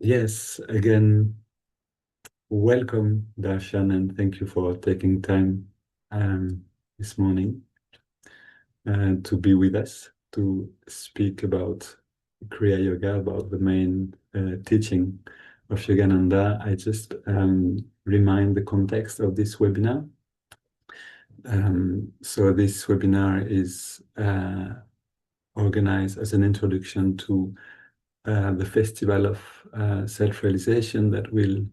Yes, again, welcome, Darshan, and thank you for taking time this morning to be with us, to speak about Kriya Yoga, about the main teaching of Yogananda. I just remind the context of this webinar. So this webinar is organized as an introduction to the Festival of Self-Realization that will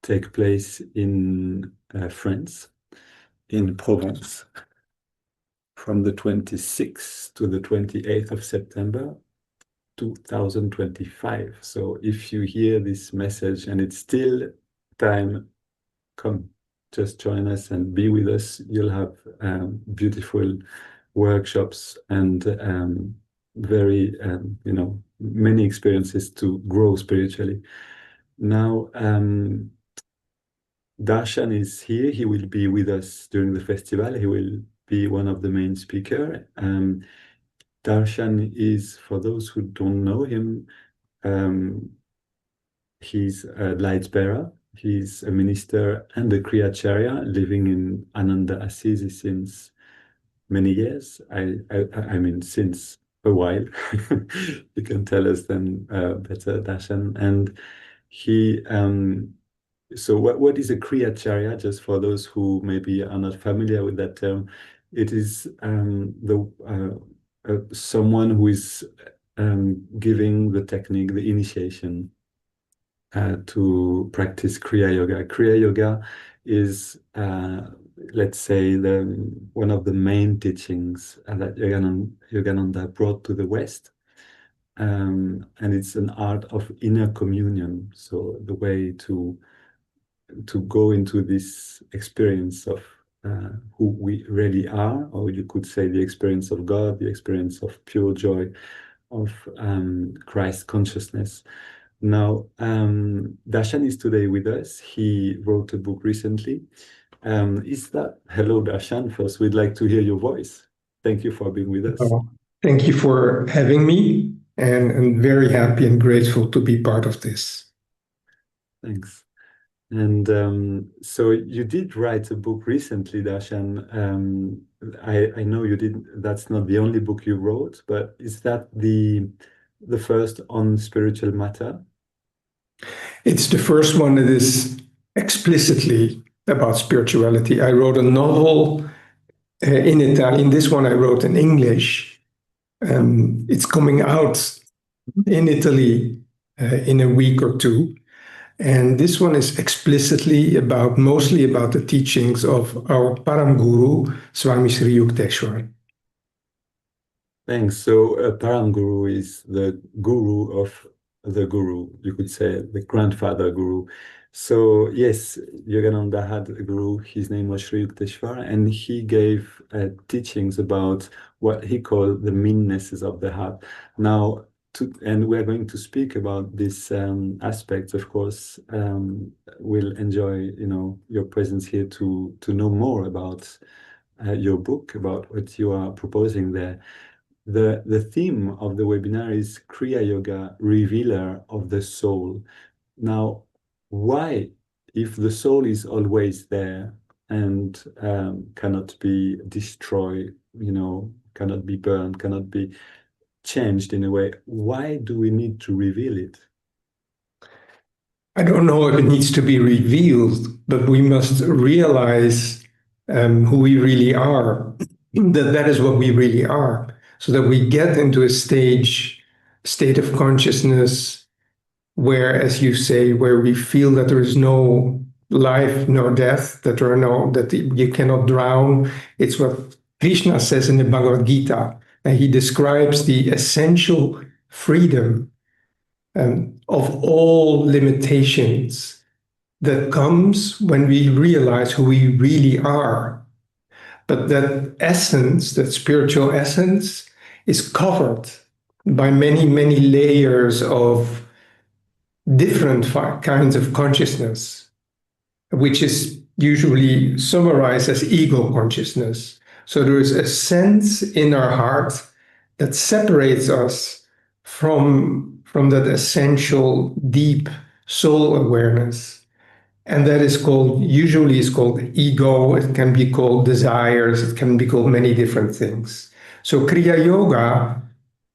take place in France, in Provence, from the 26th to the 28th of September 2025. So if you hear this message and it's still time, come, just join us and be with us. You'll have beautiful workshops and very, many experiences to grow spiritually. Now, Darshan is here. He will be with us during the festival. He will be one of the main speakers. Darshan is, for those who don't know him, he's a light bearer. He's a minister and a Kriya living in Ananda Assisi since many years. I mean, since a while. You can tell us then better, Darshan. And he so what is a Kriya? Just for those who maybe are not familiar with that term, it is someone who is giving the technique, the initiation to practice Kriya Yoga. Kriya Yoga is, let's say, one of the main teachings that Yogananda brought to the West. And it's an art of inner communion. So the way to go into this experience of who we really are, or you could say the experience of God, the experience of pure joy, of Christ consciousness. Now, Darshan is today with us. He wrote a book recently. Hello, Darshan. First, we'd like to hear your voice. Thank you for being with us. Thank you for having me, and I'm very happy and grateful to be part of this. Thanks. And so you did write a book recently, Darshan. I know you did. That's not the only book you wrote, but is that the first on spiritual matter? It's the first one that is explicitly about spirituality. I wrote a novel in Italian. This one I wrote in English. It's coming out in Italy in a week or two. And this one is explicitly mostly about the teachings of our Param Guru, Swami Sri Yukteswar. Thanks. So Param Guru is the guru of the guru, you could say, the grandfather guru. So yes, Yogananda had a guru, his name was Sri Yukteswar, and he gave teachings about what he called the meannesses of the heart. Now, and we're going to speak about this aspect, of course. We'll enjoy, your presence here to know more about your book, about what you are proposing there. The theme of the webinar is Kriya Yoga, revealer of the soul. Now, why, if the soul is always there and cannot be destroyed, cannot be burned, cannot be changed in a way, why do we need to reveal it? I don't know if it needs to be revealed, but we must realize who we really are, that is what we really are, so that we get into a state of consciousness where, as you say, where we feel that there is no life nor death, that you cannot drown. It's what Krishna says in the Bhagavad Gita. And he describes the essential freedom of all limitations that comes when we realize who we really are. But that essence, that spiritual essence, is covered by many, many layers of different kinds of consciousness, which is usually summarized as ego consciousness. So there is a sense in our heart that separates us from from that essential, deep soul awareness. And that is called, usually is called ego, it can be called desires, it can be called many different things. So Kriya Yoga,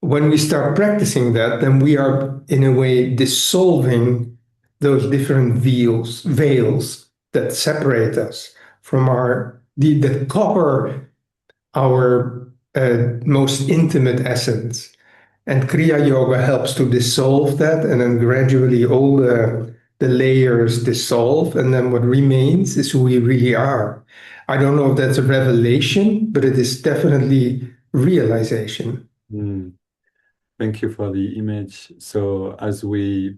when we start practicing that, then we are in a way dissolving those different veils that separate us from that cover our most intimate essence. And Kriya Yoga helps to dissolve that, and then gradually all the layers dissolve, and then what remains is who we really are. I don't know if that's a revelation, but it is definitely realization. Mm. Thank you for the image. So as we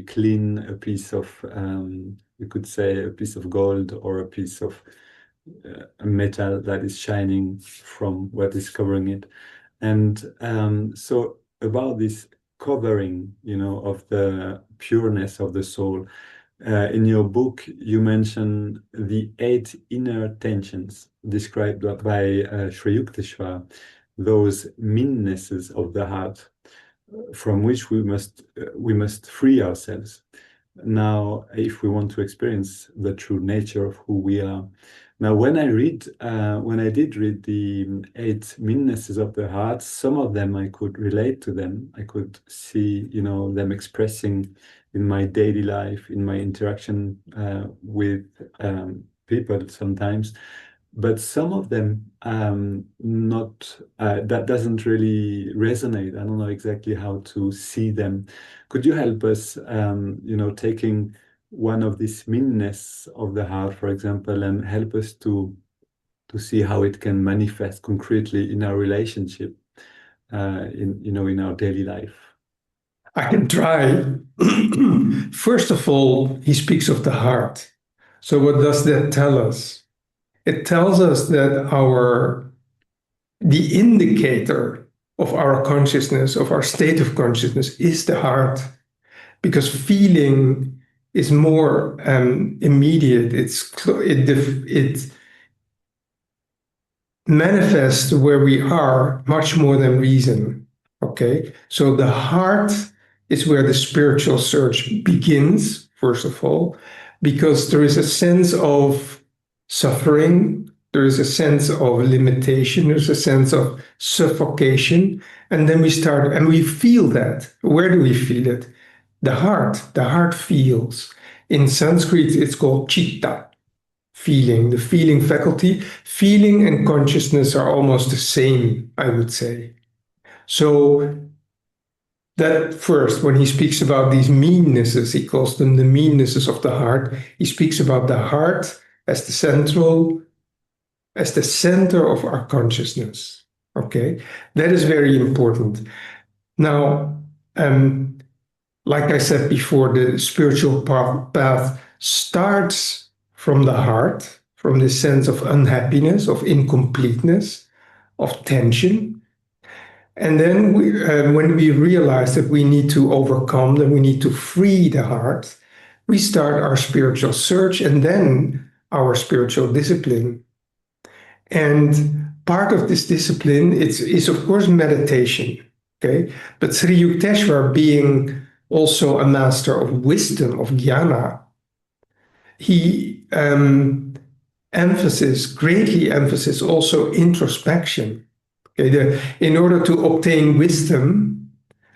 clean a piece of, you could say a piece of gold or a piece of a metal that is shining from what is covering it. And so about this covering, of the pureness of the soul, in your book, you mention the 8 inner tensions described by Sri Yukteswar, those meannesses of the heart from which we must free ourselves. Now, if we want to experience the true nature of who we are. Now, when I did read the 8 meannesses of the heart, some of them I could relate to them. I could see, them expressing in my daily life, in my interaction with people sometimes. But some of them not that doesn't really resonate. I don't know exactly how to see them. Could you help us, taking one of these meanness of the heart, for example, and help us to see how it can manifest concretely in our relationship, in our daily life? I can try. First of all, he speaks of the heart. So what does that tell us? It tells us that the indicator of our consciousness, of our state of consciousness, is the heart, because feeling is more immediate. It manifests where we are much more than reason. Okay, so the heart is where the spiritual search begins, first of all, because there is a sense of suffering, there is a sense of limitation, there's a sense of suffocation, and then we start and we feel that. Where do we feel it? The heart feels. In Sanskrit, it's called chitta, feeling, the feeling faculty. Feeling and consciousness are almost the same, I would say. So that first, when he speaks about these meannesses, he calls them the meannesses of the heart. He speaks about the heart as the center of our consciousness. Okay, that is very important. Now, like I said before, the spiritual path starts from the heart, from this sense of unhappiness, of incompleteness, of tension. And then when we realize that we need to overcome, that we need to free the heart, we start our spiritual search and then our spiritual discipline. And part of this discipline is of course meditation. Okay, but Sri Yukteswar, being also a master of wisdom, of jnana, he greatly emphasizes also introspection. Okay, in order to obtain wisdom,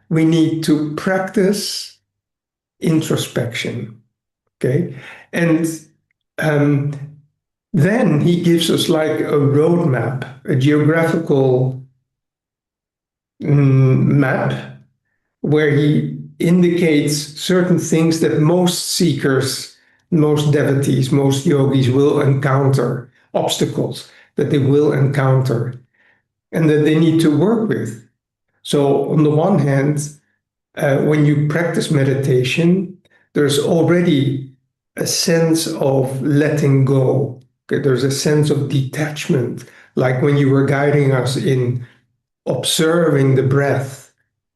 we need to practice introspection. Okay, and then he gives us like a roadmap, a geographical map, where he indicates certain things that most seekers, most devotees, most yogis will encounter, obstacles that they will encounter and that they need to work with. So on the one hand, when you practice meditation, there's already a sense of letting go. Okay? There's a sense of detachment, like when you were guiding us in observing the breath.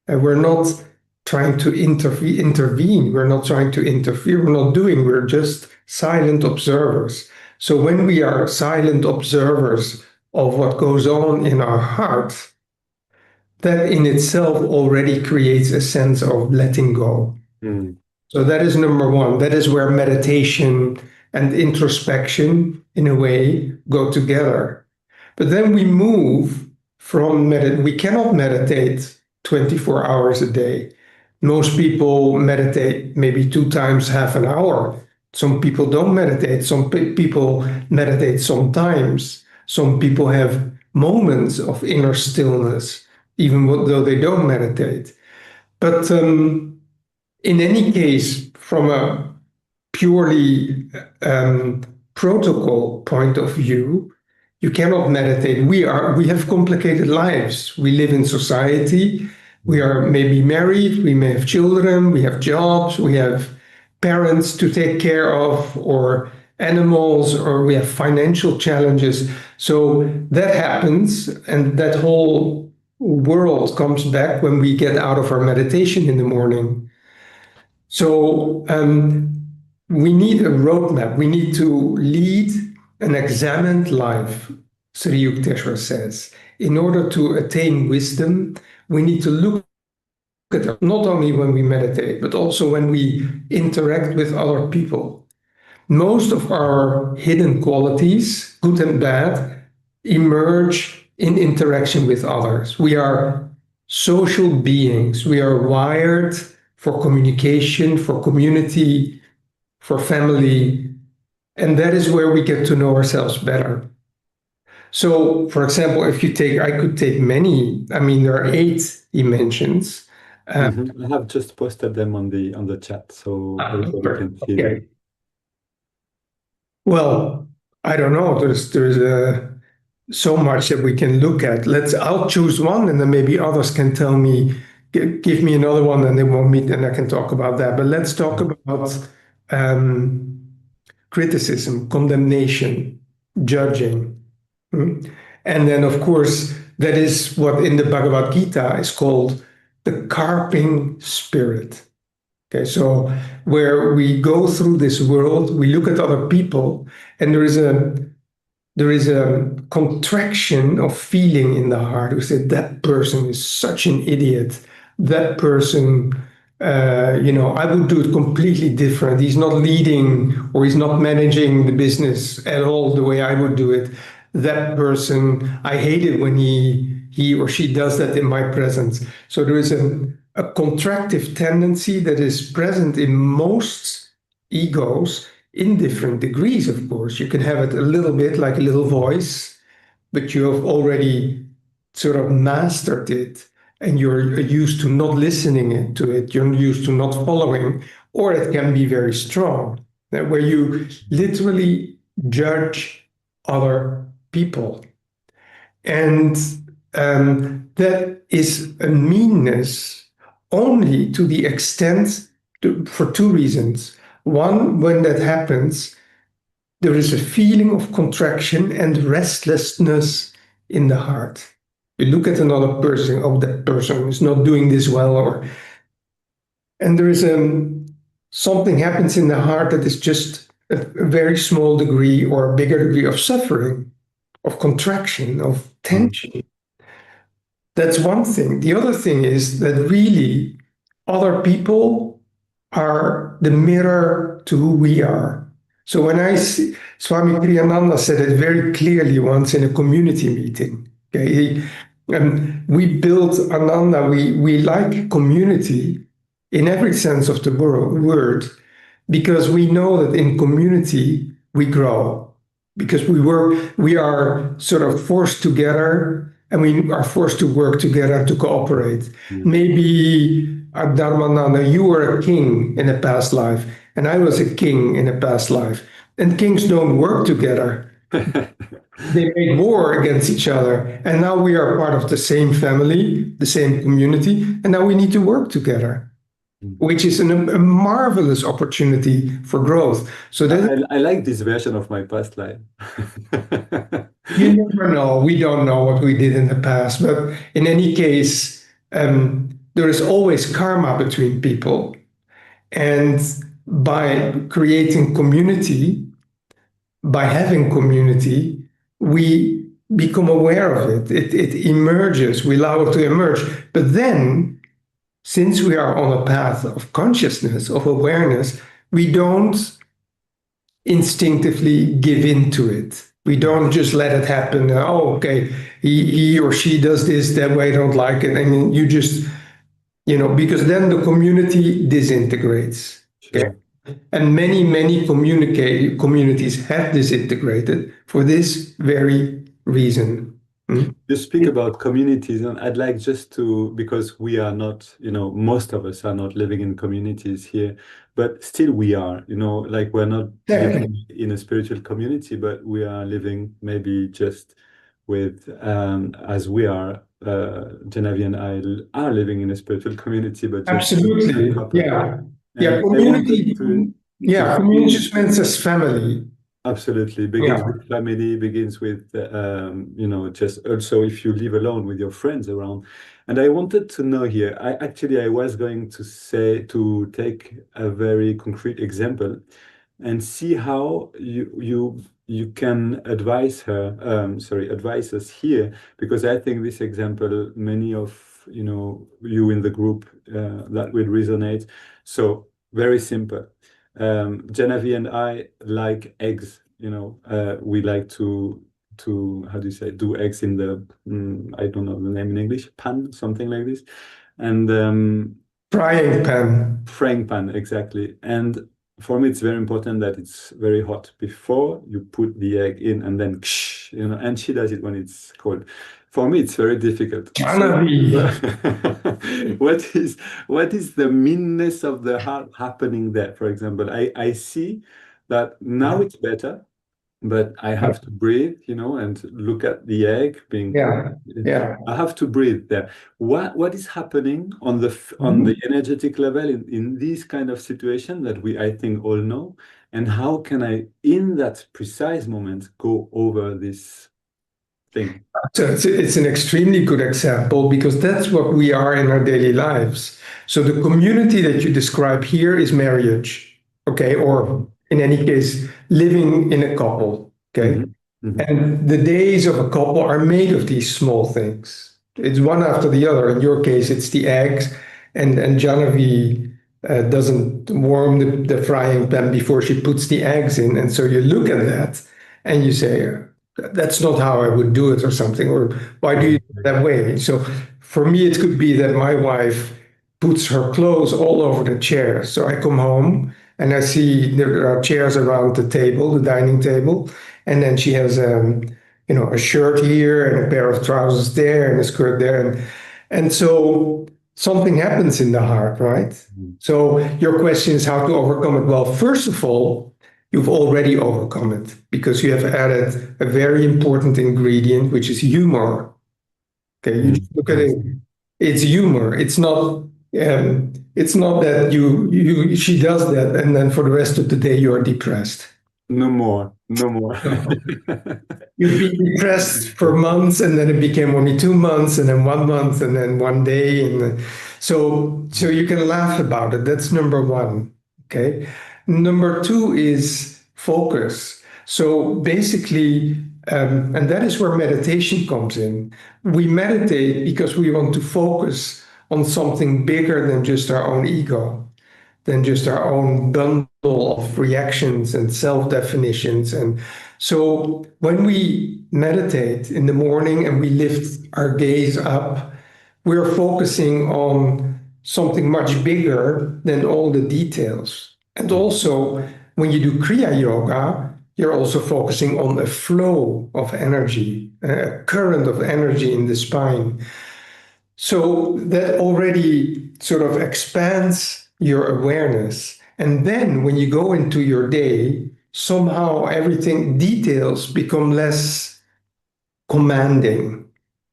And we're not trying to intervene. We're not trying to interfere. We're just silent observers. So when we are silent observers of what goes on in our heart, that in itself already creates a sense of letting go. Mm. So that is number one. That is where meditation and introspection, in a way, go together. But then we move from we cannot meditate 24 hours a day. Most people meditate maybe 2 times half an hour. Some people don't meditate. Some people meditate sometimes. Some people have moments of inner stillness, even though they don't meditate. But in any case, from a purely protocol point of view, you cannot meditate. We have complicated lives. We live in society. We are maybe married. We may have children. We have jobs. We have parents to take care of, or animals, or we have financial challenges. So that happens, and that whole world comes back when we get out of our meditation in the morning. So we need a roadmap. We need to lead an examined life, Sri Yukteswar says. In order to attain wisdom, we need to look at it, not only when we meditate, but also when we interact with other people. Most of our hidden qualities, good and bad, emerge in interaction with others. We are social beings. We are wired for communication, for community, for family. And that is where we get to know ourselves better. So, for example, I could take many, there are 8 dimensions. I have just posted them on the chat, so everybody can see them. Okay. Well, I don't know. There's so much that we can look at. I'll choose one, and then maybe others can tell me, give me another one, and they won't meet, and I can talk about that. But let's talk about criticism, condemnation, judging. And then, of course, that is what in the Bhagavad Gita is called the carping spirit. Okay, so where we go through this world, we look at other people, and there is a contraction of feeling in the heart. We say, that person is such an idiot. That person, I would do it completely different. He's not leading, or he's not managing the business at all the way I would do it. That person, I hate it when he or she does that in my presence. So there is a contractive tendency that is present in most egos in different degrees, of course. You can have it a little bit like a little voice, but you have already sort of mastered it, and you're used to not listening to it. You're used to not following, or it can be very strong, where you literally judge other people. And that is a meanness only to the extent, for 2 reasons. One, when that happens, there is a feeling of contraction and restlessness in the heart. You look at another person, that person is not doing this well, and there is something happens in the heart that is just a very small degree or a bigger degree of suffering, of contraction, of tension. That's one thing. The other thing is that really other people are the mirror to who we are. So when I see, Swami Kriyananda said it very clearly once in a community meeting. Okay, we built Ananda, we like community in every sense of the word, because we know that in community we grow, because we are sort of forced together, and we are forced to work together to cooperate. Maybe Dharmananda, you were a king in a past life, and I was a king in a past life. And kings don't work together. They make war against each other. And now we are part of the same family, the same community, and now we need to work together, which is a marvelous opportunity for growth. So that I like this version of my past life. You never know. We don't know what we did in the past. But in any case, there is always karma between people. And by creating community, by having community, we become aware of it. It emerges, we allow it to emerge. But then, since we are on a path of consciousness, of awareness, we don't instinctively give into it. We don't just let it happen. Oh, okay, he or she does this, that way I don't like it. And you just, because then the community disintegrates. Okay? Sure. And many communities have disintegrated for this very reason. You speak about communities, and I'd like just to, because we are not, most of us are not living in communities here, but still we are, like we're not living in a spiritual community, but we are living maybe just with, as we are, Genevieve and I are living in a spiritual community, but just Absolutely, proper. yeah. And I wanted Community just means as family. Absolutely. Begins with family, begins with, just also if you live alone with your friends around. And I wanted to know here, I was going to take a very concrete example and see how you can advise us here, because I think this example, many of, you in the group, that will resonate. So very simple. Genevieve and I like eggs, we like to how do you say, do eggs in the I don't know the name in English, pan, something like this, and Frying pan, exactly. And for me it's very important that it's very hot before you put the egg in, and then and she does it when it's cold. For me, it's very difficult. So, what is the meanness of the heart happening there? For example, I see that now it's better, but I have to breathe, and look at the egg being. I have to breathe there. What is happening on the energetic level in this kind of situation that I think all know, and how can I, in that precise moment, go over this thing? So it's an extremely good example, because that's what we are in our daily lives. So the community that you describe here is marriage, okay? Or in any case, living in a couple, okay? Mm-hmm. Mm-hmm. And the days of a couple are made of these small things. It's one after the other. In your case, it's the eggs, and Genevieve doesn't warm the frying pan before she puts the eggs in. And so you look at that and you say, that's not how I would do it, or something, or why do you do it that way? So for me, it could be that my wife puts her clothes all over the chair. So I come home and I see there are chairs around the table, the dining table, and then she has a shirt here and a pair of trousers there and a skirt there, and so something happens in the heart, right? So your question is how to overcome it. Well, first of all, you've already overcome it, because you have added a very important ingredient, which is humor. Okay, you just look at it. It's humor. It's not. It's not that she does that, and then for the rest of the day you are depressed. No more. You've been depressed for months, and then it became only 2 months, and then 1 month, and then 1 day, and so you can laugh about it. That's number one. Okay. Number two is focus. So basically, and that is where meditation comes in. We meditate because we want to focus on something bigger than just our own ego, than just our own bundle of reactions and self-definitions. And so when we meditate in the morning and we lift our gaze up, we're focusing on something much bigger than all the details. And also, when you do Kriya Yoga, you're also focusing on a flow of energy, a current of energy in the spine. So that already sort of expands your awareness. And then when you go into your day, somehow details become less commanding.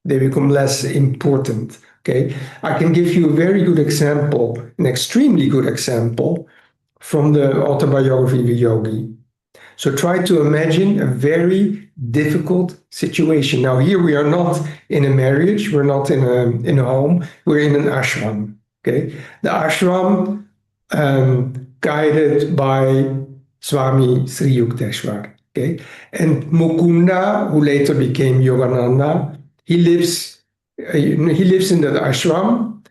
They become less important. Okay, I can give you a very good example, an extremely good example from the autobiography of Yogi. So try to imagine a very difficult situation. Now here we are not in a marriage, we're not in a home, we're in an ashram. Okay, the ashram guided by Swami Sri Yukteswar. Okay, and Mukunda, who later became Yogananda, he lives in that ashram,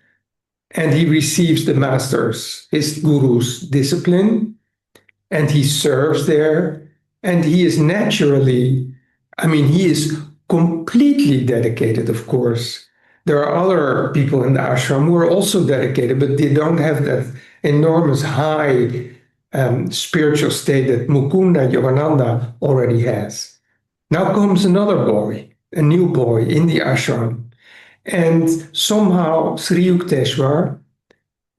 and he receives the master's, his guru's discipline, and he serves there, and he is naturally, I mean, he is completely dedicated, of course. There are other people in the ashram who are also dedicated, but they don't have that enormous high spiritual state that Mukunda Yogananda already has. Now comes another boy, a new boy in the ashram, and somehow Sri Yukteswar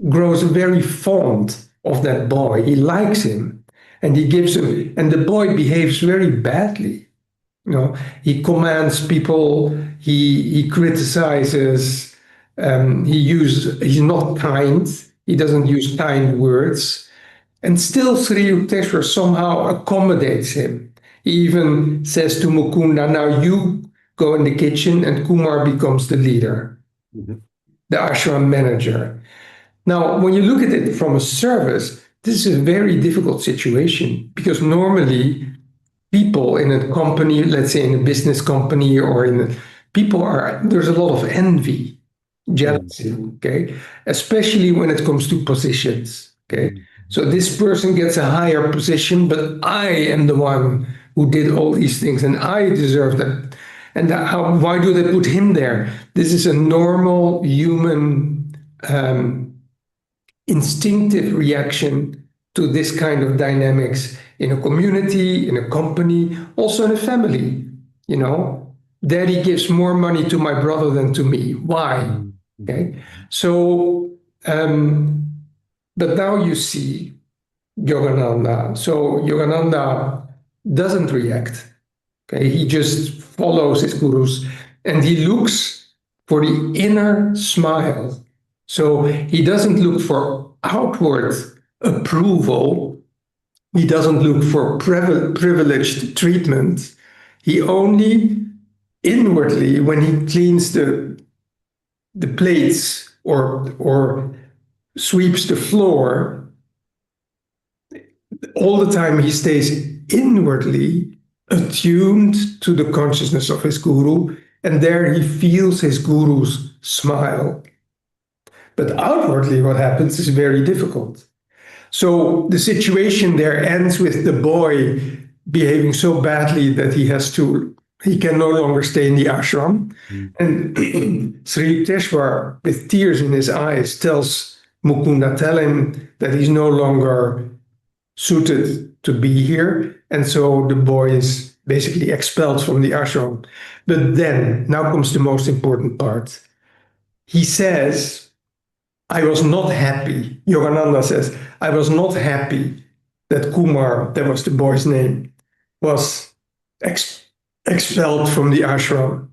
grows very fond of that boy. He likes him, and he gives him, and the boy behaves very badly. You know, he commands people, he criticizes, he's not kind, he doesn't use kind words, and still Sri Yukteswar somehow accommodates him. He even says to Mukunda, now you go in the kitchen, and Kumar becomes the leader, the ashram manager. Now, when you look at it from a service, this is a very difficult situation, because normally people in a company, let's say in a business company, or there's a lot of envy, jealousy, okay, especially when it comes to positions, okay. So this person gets a higher position, but I am the one who did all these things, and I deserve that. And why do they put him there? This is a normal human instinctive reaction to this kind of dynamics in a community, in a company, also in a family. You know, daddy gives more money to my brother than to me. Why? Okay. So, but now you see Yogananda. So Yogananda doesn't react. Okay. He just follows his gurus, and he looks for the inner smile. So he doesn't look for outward approval. He doesn't look for privileged treatment. He only inwardly, when he cleans the plates or sweeps the floor, all the time he stays inwardly attuned to the consciousness of his guru, and there he feels his guru's smile. But outwardly, what happens is very difficult. So the situation there ends with the boy behaving so badly that he can no longer stay in the ashram. And Sri Yukteswar, with tears in his eyes, tells Mukunda, tell him that he's no longer suited to be here. And so the boy is basically expelled from the ashram. But then, now comes the most important part. He says, I was not happy. Yogananda says, I was not happy that Kumar, that was the boy's name, was expelled from the ashram.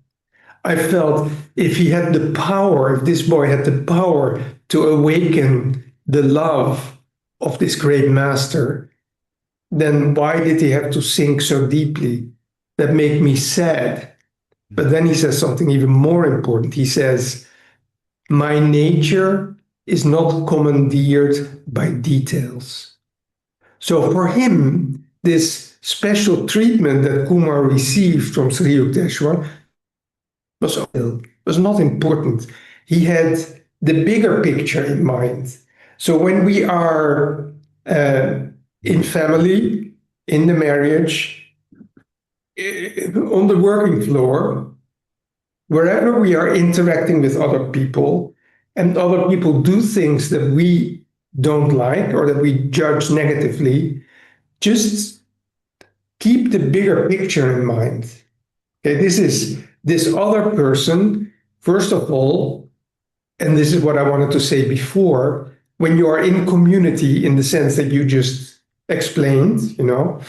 I felt if this boy had the power to awaken the love of this great master, then why did he have to sink so deeply? That made me sad. But then he says something even more important. He says, my nature is not commandeered by details. So for him, this special treatment that Kumar received from Sri Yukteswar was not important. He had the bigger picture in mind. So when we are in family, in the marriage, on the working floor, wherever we are interacting with other people, and other people do things that we don't like or that we judge negatively, just keep the bigger picture in mind. Okay, this other person, first of all, and this is what I wanted to say before, when you are in community in the sense that you just explained, you know,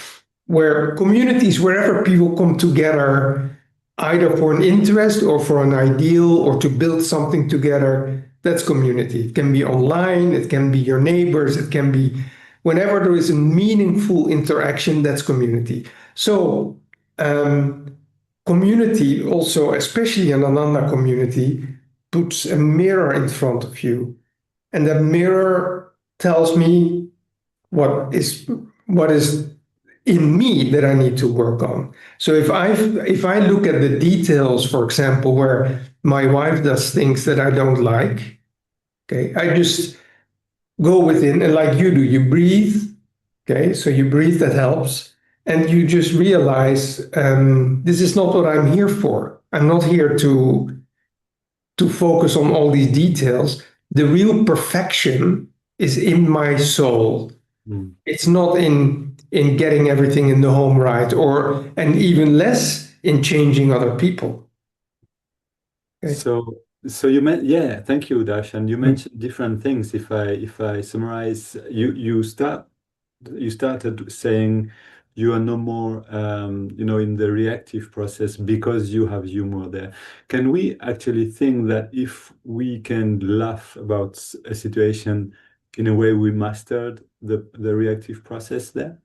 where communities, wherever people come together, either for an interest or for an ideal or to build something together, that's community. It can be online, it can be your neighbors, it can be whenever there is a meaningful interaction, that's community. So community also, especially an Ananda community, puts a mirror in front of you. And that mirror tells me what is in me that I need to work on. So if I look at the details, for example, where my wife does things that I don't like, okay, I just go within, and like you do, you breathe. Okay, so you breathe, that helps. And you just realize this is not what I'm here for. I'm not here to focus on all these details. The real perfection is in my soul. Mm. It's not in getting everything in the home right, or and even less in changing other people. Okay. So you meant, yeah, thank you, Darshan. You mentioned different things. If I summarize, you started saying you are no more in the reactive process because you have humor there. Can we actually think that if we can laugh about a situation in a way we mastered the reactive process there?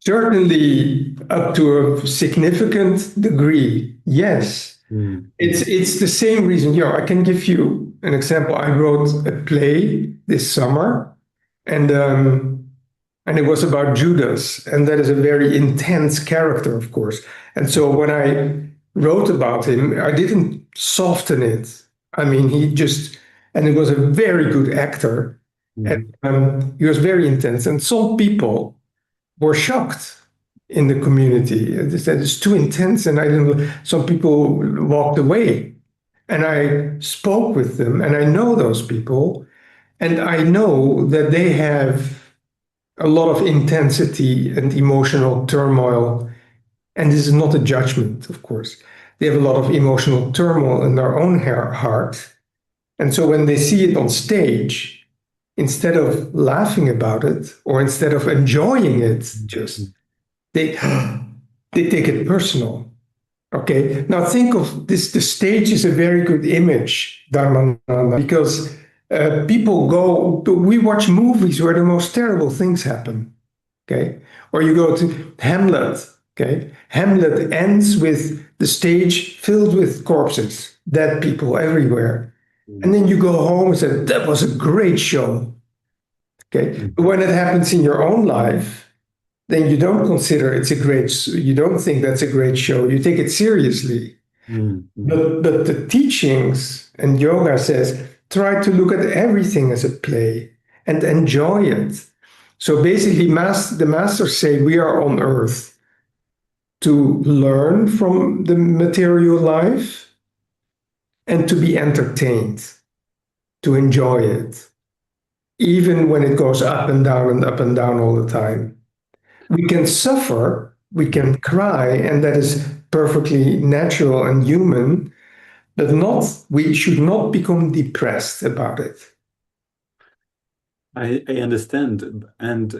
Certainly, up to a significant degree, yes. Mm. It's the same reason. I can give you an example. I wrote a play this summer, and it was about Judas, and that is a very intense character, of course. And so when I wrote about him, I didn't soften it. I mean, and he was a very good actor, and Mhm. he was very intense. And some people were shocked in the community. They said it's too intense, and I didn't. Some people walked away, and I spoke with them, and I know those people, and I know that they have a lot of intensity and emotional turmoil. And this is not a judgment, of course. They have a lot of emotional turmoil in their own heart. And so when they see it on stage, instead of laughing about it or instead of enjoying it, just they they take it personal. Okay. Now think of this. The stage is a very good image, Dharmananda, because we watch movies where the most terrible things happen. Okay. Or you go to Hamlet. Okay. Hamlet ends with the stage filled with corpses, dead people everywhere. And then you go home and say, that was a great show. Okay. But when it happens in your own life, then you don't consider you don't think that's a great show. You take it seriously. But the teachings and yoga says, try to look at everything as a play and enjoy it. So basically, the masters say we are on earth to learn from the material life and to be entertained, to enjoy it, even when it goes up and down all the time. We can suffer, we can cry, and that is perfectly natural and human, but we should not become depressed about it. I understand, and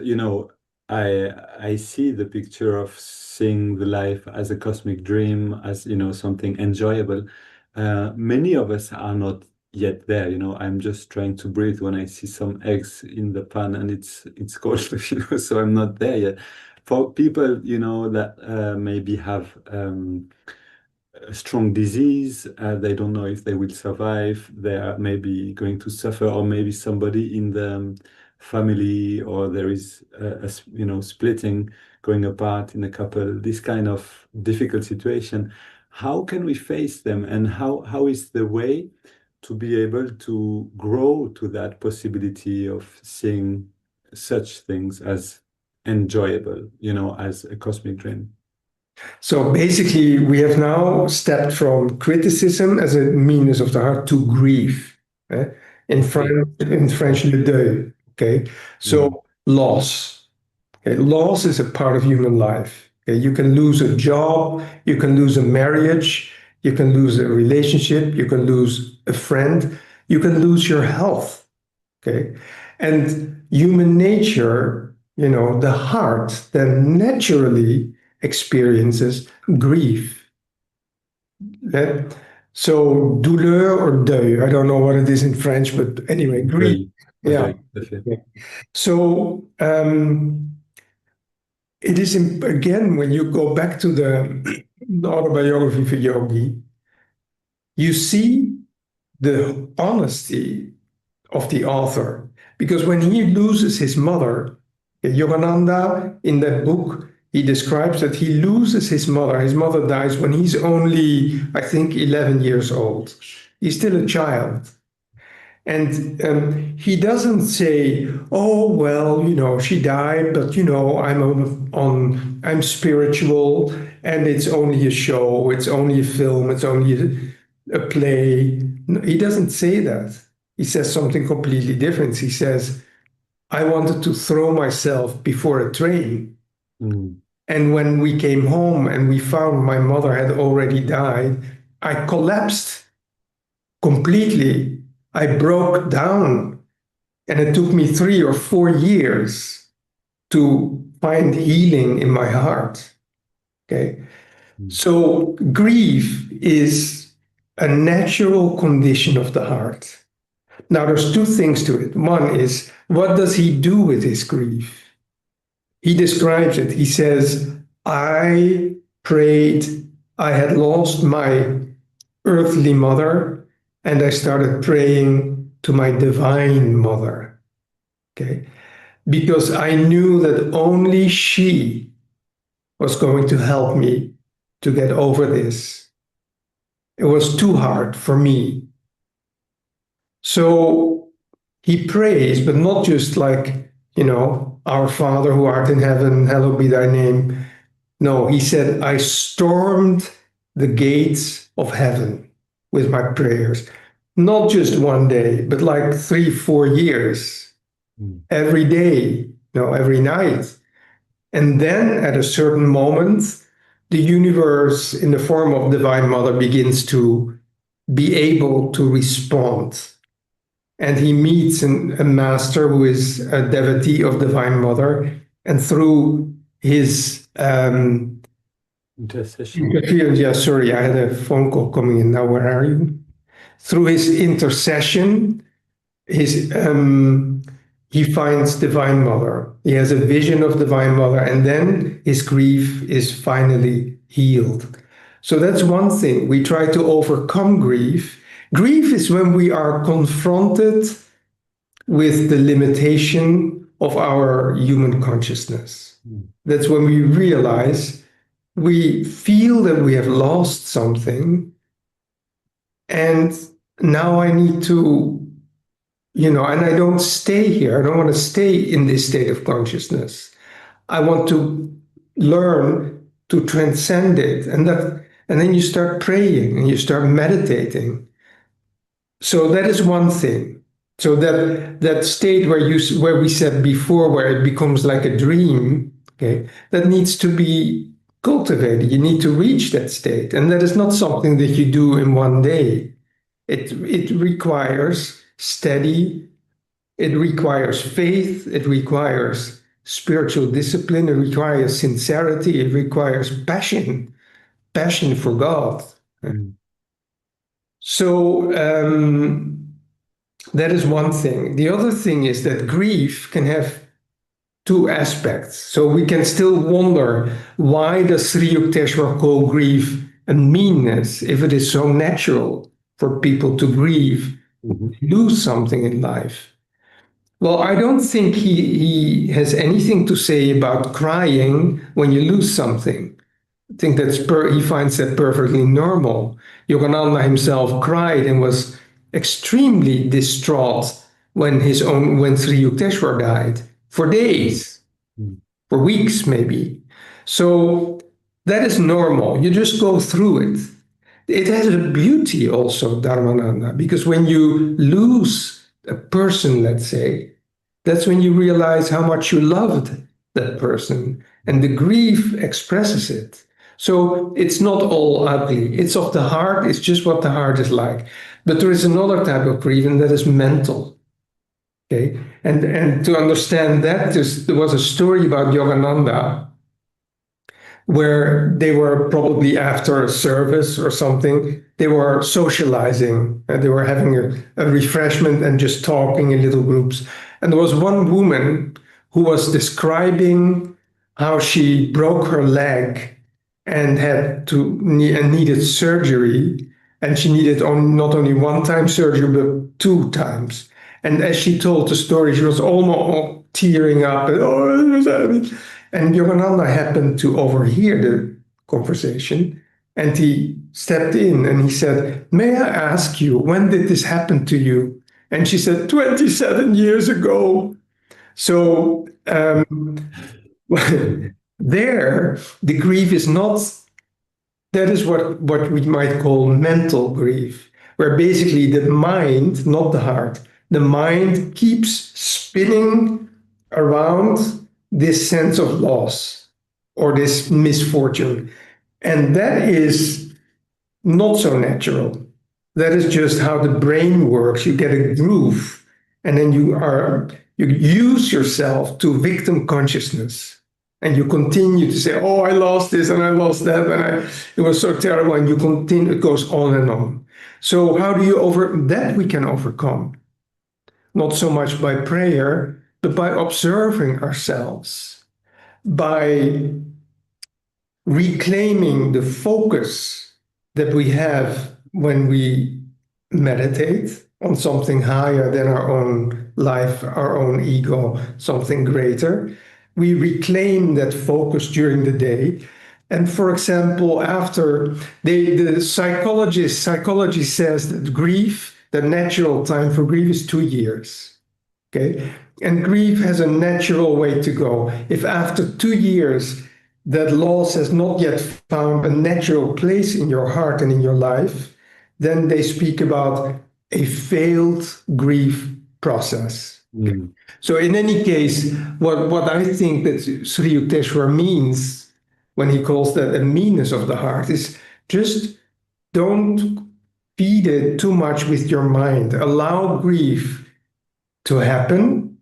I see the picture of seeing the life as a cosmic dream, as something enjoyable. Many of us are not yet there. I'm just trying to breathe when I see some eggs in the pan, and it's cold, so I'm not there yet. For people, that maybe have a strong disease, they don't know if they will survive. They are maybe going to suffer, or maybe somebody in the family, or there is splitting, going apart in a couple. This kind of difficult situation. How can we face them, and how is the way to be able to grow to that possibility of seeing such things as enjoyable, as a cosmic dream? So basically, we have now stepped from criticism as a meanness of the heart to grief. eh? In French, le deuil. Okay, Mm. so loss. Okay, loss is a part of human life. Okay, you can lose a job, you can lose a marriage, you can lose a relationship, you can lose a friend, you can lose your health. Okay, and human nature, the heart then naturally experiences grief. Eh? So douleur or deuil, I don't know what it is in French, but anyway, grief. Deuil. Yeah. Deuil, tout à fait. So it is again, when you go back to the autobiography for Yogi, you see the honesty of the author, because when he loses his mother, Yogananda, in that book, he describes that he loses his mother. His mother dies when he's only, I think, 11 years old. He's still a child. And he doesn't say, "Oh well, she died, but I'm spiritual, and it's only a show, it's only a film, it's only a play." No, he doesn't say that. He says something completely different. He says, "I wanted to throw myself before a train, and when we came home and we found my mother had already died, I collapsed completely. I broke down, and it took me 3 or 4 years to find healing in my heart." Okay, so grief is a natural condition of the heart. Now, there's two things to it. One is, what does he do with his grief? He describes it. He says, "I prayed, I had lost my earthly mother, and I started praying to my divine mother." Okay? Because I knew that only she was going to help me to get over this. It was too hard for me. So he prays, but not just like, "Our Father who art in heaven, hallowed be thy name." No, he said, "I stormed the gates of heaven with my prayers." Not just one day, but like 3, 4 years, every day, every night. And then at a certain moment, the universe in the form of Divine Mother begins to be able to respond. And he meets a master who is a devotee of Divine Mother, and through his intercession. Yeah, sorry, I had a phone call coming in now. Where are you? Through his intercession, he finds Divine Mother. He has a vision of Divine Mother, and then his grief is finally healed. So that's one thing. We try to overcome grief. Grief is when we are confronted with the limitation of our human consciousness. That's when we realize, we feel that we have lost something, and now I need to, and I don't stay here. I don't want to stay in this state of consciousness. I want to learn to transcend it. And then you start praying and you start meditating. So that is one thing. So that state where we said before, where it becomes like a dream, okay, that needs to be cultivated. You need to reach that state. And that is not something that you do in one day. It requires study, it requires faith, it requires spiritual discipline, it requires sincerity, it requires passion for God. So that is one thing. The other thing is that grief can have two aspects. So we can still wonder, why does Sri Yukteswar call grief a meanness if it is so natural for people to grieve, lose something in life? Well, I don't think he has anything to say about crying when you lose something. I think he finds that perfectly normal. Yogananda himself cried and was extremely distraught when Sri Yukteswar died, for days, for weeks maybe. So that is normal. You just go through it. It has a beauty also, Dharmananda, because when you lose a person, let's say, that's when you realize how much you loved that person, and the grief expresses it. So it's not all ugly. It's of the heart. It's just what the heart is like. But there is another type of grief, and that is mental. Okay, and to understand that, there was a story about Yogananda, where they were probably after a service or something, they were socializing, and they were having a refreshment and just talking in little groups. And there was one woman who was describing how she broke her leg and needed surgery, and she needed not only one time surgery but 2 times. And as she told the story, she was tearing up. And Yogananda happened to overhear the conversation, and he stepped in and he said, "May I ask you, when did this happen to you?" And she said, 27 years ago. So there, the grief is not, that is what we might call mental grief, where basically the mind, not the heart, the mind keeps spinning around this sense of loss or this misfortune. And that is not so natural. That is just how the brain works. You get a groove, and then you use yourself to victim consciousness. And you continue to say, "Oh, I lost this and I lost that, and it was so terrible." And you continue, it goes on and on. So how do you that we can overcome? Not so much by prayer, but by observing ourselves, by reclaiming the focus that we have when we meditate on something higher than our own life, our own ego, something greater. We reclaim that focus during the day. And for example, after the psychology says that grief, the natural time for grief is 2 years. Okay. And grief has a natural way to go. If after 2 years that loss has not yet found a natural place in your heart and in your life, then they speak about a failed grief process. Mm. So in any case, what I think that Sri Yukteswar means when he calls that a meanness of the heart is just don't feed it too much with your mind. Allow grief to happen,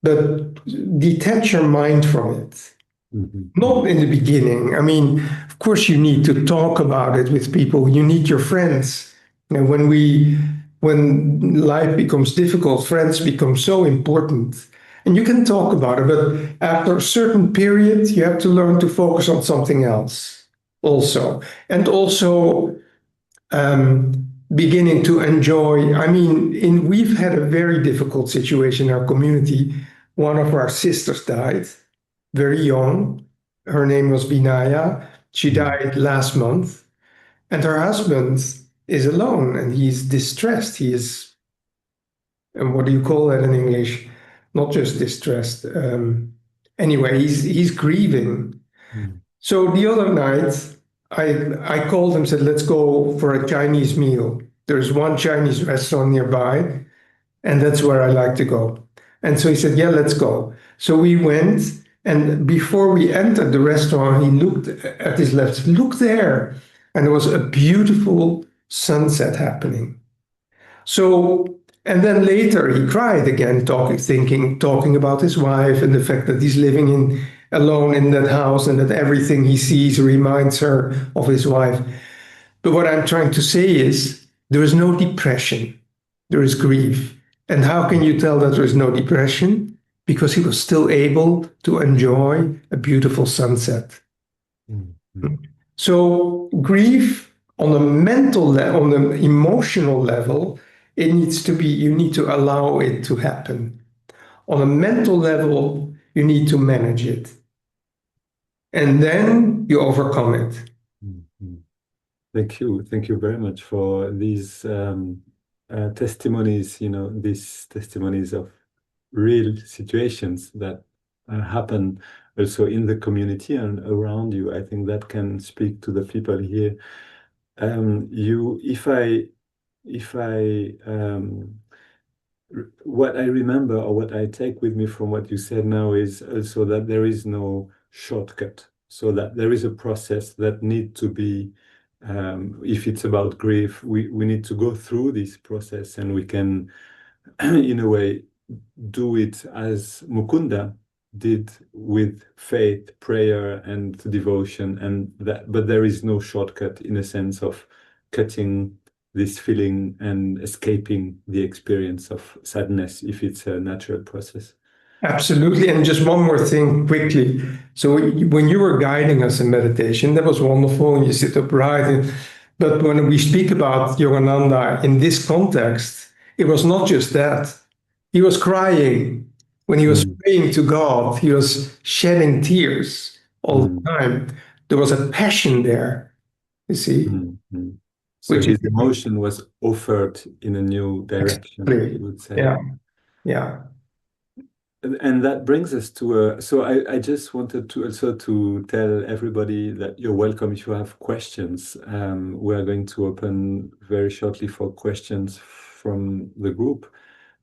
but detach your mind from it. Mm-hmm. Not in the beginning. I mean, of course, you need to talk about it with people. You need your friends. And when life becomes difficult, friends become so important. And you can talk about it, but after a certain period, you have to learn to focus on something else also. And also beginning to enjoy. I mean, we've had a very difficult situation in our community. One of our sisters died very young. Her name was Vinaya. She died last month. And her husband is alone and he's distressed. He is, and what do you call that in English? Not just distressed. Anyway, he's grieving. Mm. So the other night, I called him, said, "Let's go for a Chinese meal. There's one Chinese restaurant nearby, and that's where I like to go." And so he said, "Yeah, let's go." So we went, and before we entered the restaurant, he looked at his left, "Look there." And there was a beautiful sunset happening. So, and then later he cried again, talking about his wife and the fact that he's living alone in that house and that everything he sees reminds her of his wife. But what I'm trying to say is there is no depression, there is grief. And how can you tell that there is no depression? Because he was still able to enjoy a beautiful sunset. Mm-hmm. So grief on a mental level, on an emotional level, it needs to be, you need to allow it to happen. On a mental level, you need to manage it. And then you overcome it. Mm-hmm. Thank you. Thank you very much for these testimonies, these testimonies of real situations that happen also in the community and around you. I think that can speak to the people here. What I remember or what I take with me from what you said now is also that there is no shortcut. So that there is a process that needs to be, if it's about grief, we need to go through this process, and we can, in a way, do it as Mukunda did with faith, prayer, and devotion, and that. But there is no shortcut in a sense of cutting this feeling and escaping the experience of sadness if it's a natural process. Absolutely. And just one more thing quickly. So when you were guiding us in meditation, that was wonderful, and you sit upright. But when we speak about Yogananda in this context, it was not just that. He was crying. When he was praying to God, he was shedding tears all the time. There was a passion there, you see. So Which his is emotion was offered in a new direction, exactly, you would say. yeah, yeah. And that brings us to so I just wanted to also to tell everybody that you're welcome if you have questions. We are going to open very shortly for questions from the group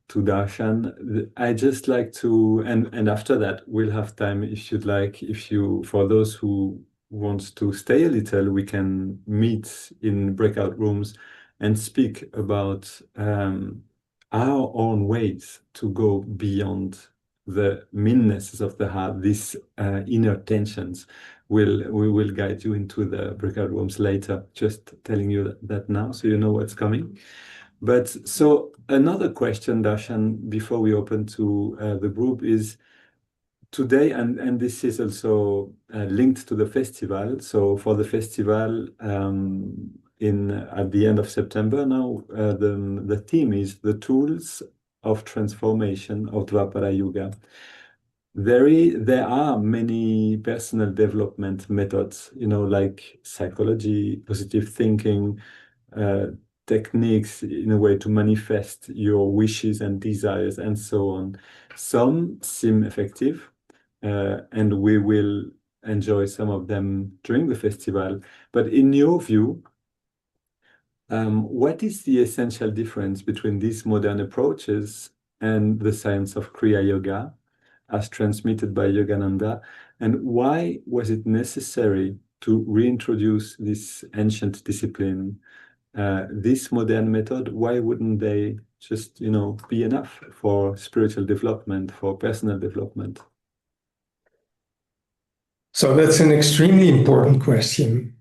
to Darshan. I just like to, and after that, we'll have time if you'd like, if you, for those who want to stay a little, we can meet in breakout rooms and speak about our own ways to go beyond the meannesses of the heart, these inner tensions. We will guide you into the breakout rooms later, just telling you that now so you know what's coming. But so another question, Darshan, before we open to the group is today, and this is also linked to the festival. So for the festival in at the end of September now, the theme is the tools of transformation of Dvapara Yuga. There are many personal development methods, like psychology, positive thinking, uh, techniques in a way to manifest your wishes and desires and so on. Some seem effective, and we will enjoy some of them during the festival. But in your view, what is the essential difference between these modern approaches and the science of Kriya Yoga as transmitted by Yogananda? And why was it necessary to reintroduce this ancient discipline, this modern method? Why wouldn't they just, be enough for spiritual development, for personal development? So that's an extremely important question,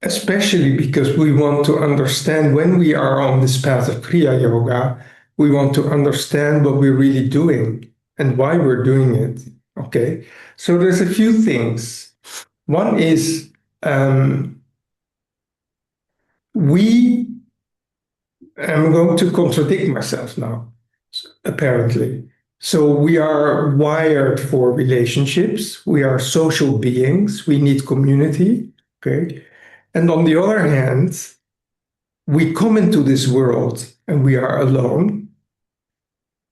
especially because we want to understand when we are on this path of Kriya Yoga, we want to understand what we're really doing and why we're doing it. Okay, so there's a few things. One is I'm going to contradict myself now, apparently. So we are wired for relationships. We are social beings. We need community. Okay. And on the other hand, we come into this world and we are alone.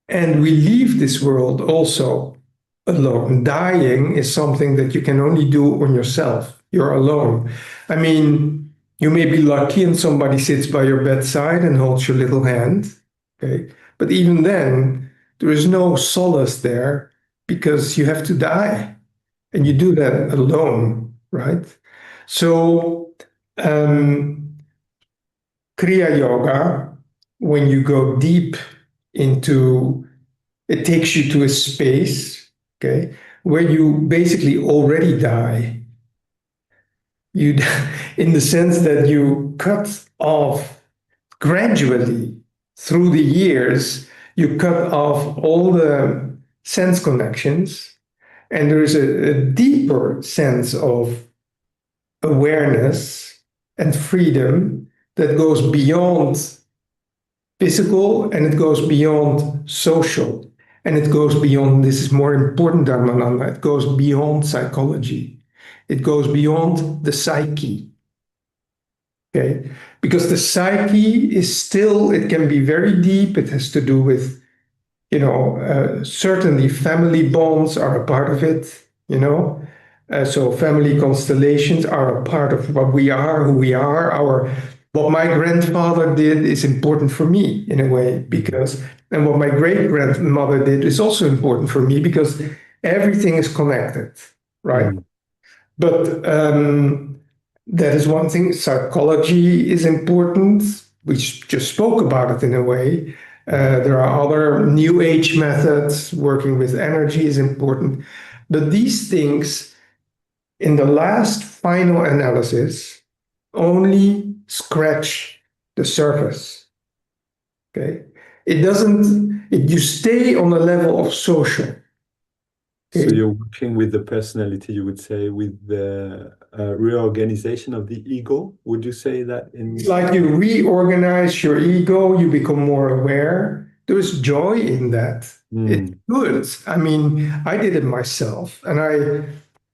And we leave this world also alone. Dying is something that you can only do on yourself. You're alone. I mean, you may be lucky and somebody sits by your bedside and holds your little hand. Okay. But even then, there is no solace there because you have to die. And you do that alone, right? So, Kriya Yoga, when you go deep into it, takes you to a space, okay, where you basically already die. You, in the sense that you cut off gradually through the years, you cut off all the sense connections, and there is a deeper sense of awareness and freedom that goes beyond physical and it goes beyond social and it goes beyond, this is more important, Dharmananda, it goes beyond psychology. It goes beyond the psyche. Okay? Because the psyche is still, it can be very deep. It has to do with, certainly family bonds are a part of it. So family constellations are a part of what we are, who we are. What my grandfather did is important for me in a way, and what my great grandmother did is also important for me because everything is connected, right? But that is one thing. Psychology is important. We just spoke about it in a way. There are other new age methods. Working with energy is important. But these things, in the last final analysis, only scratch the surface. Okay? You stay on the level of social. So you're working with the personality, you would say, with the reorganization of the ego. Would you say that It's like you reorganize your ego, you become more aware, there's joy in that. It's Mm. good. I mean, I did it myself, and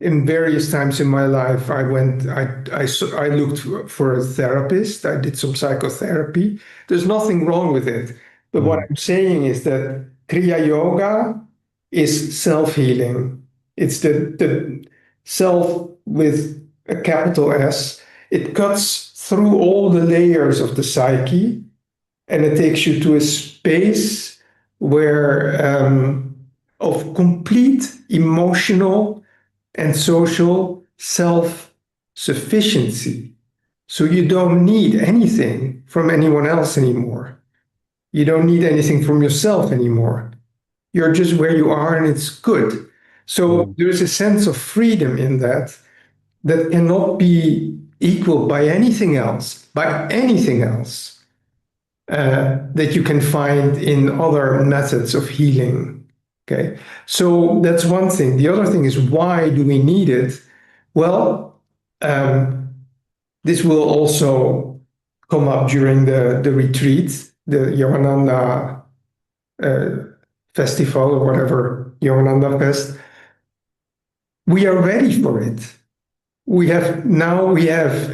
in various times in my life, I looked for a therapist. I did some psychotherapy. There's nothing wrong with it. But what Mm. I'm saying is that Kriya Yoga is self-healing. It's the self with a capital S. It cuts through all the layers of the psyche, and it takes you to a space where of complete emotional and social self-sufficiency. So you don't need anything from anyone else anymore. You don't need anything from yourself anymore. You're just where you are, and it's good. So Mm. there's a sense of freedom in that that cannot be equaled by anything else, that you can find in other methods of healing. Okay, so that's one thing. The other thing is, why do we need it? Well, this will also come up during the retreat, the Yogananda uh, festival or whatever, Yogananda Fest. We are ready for it. We have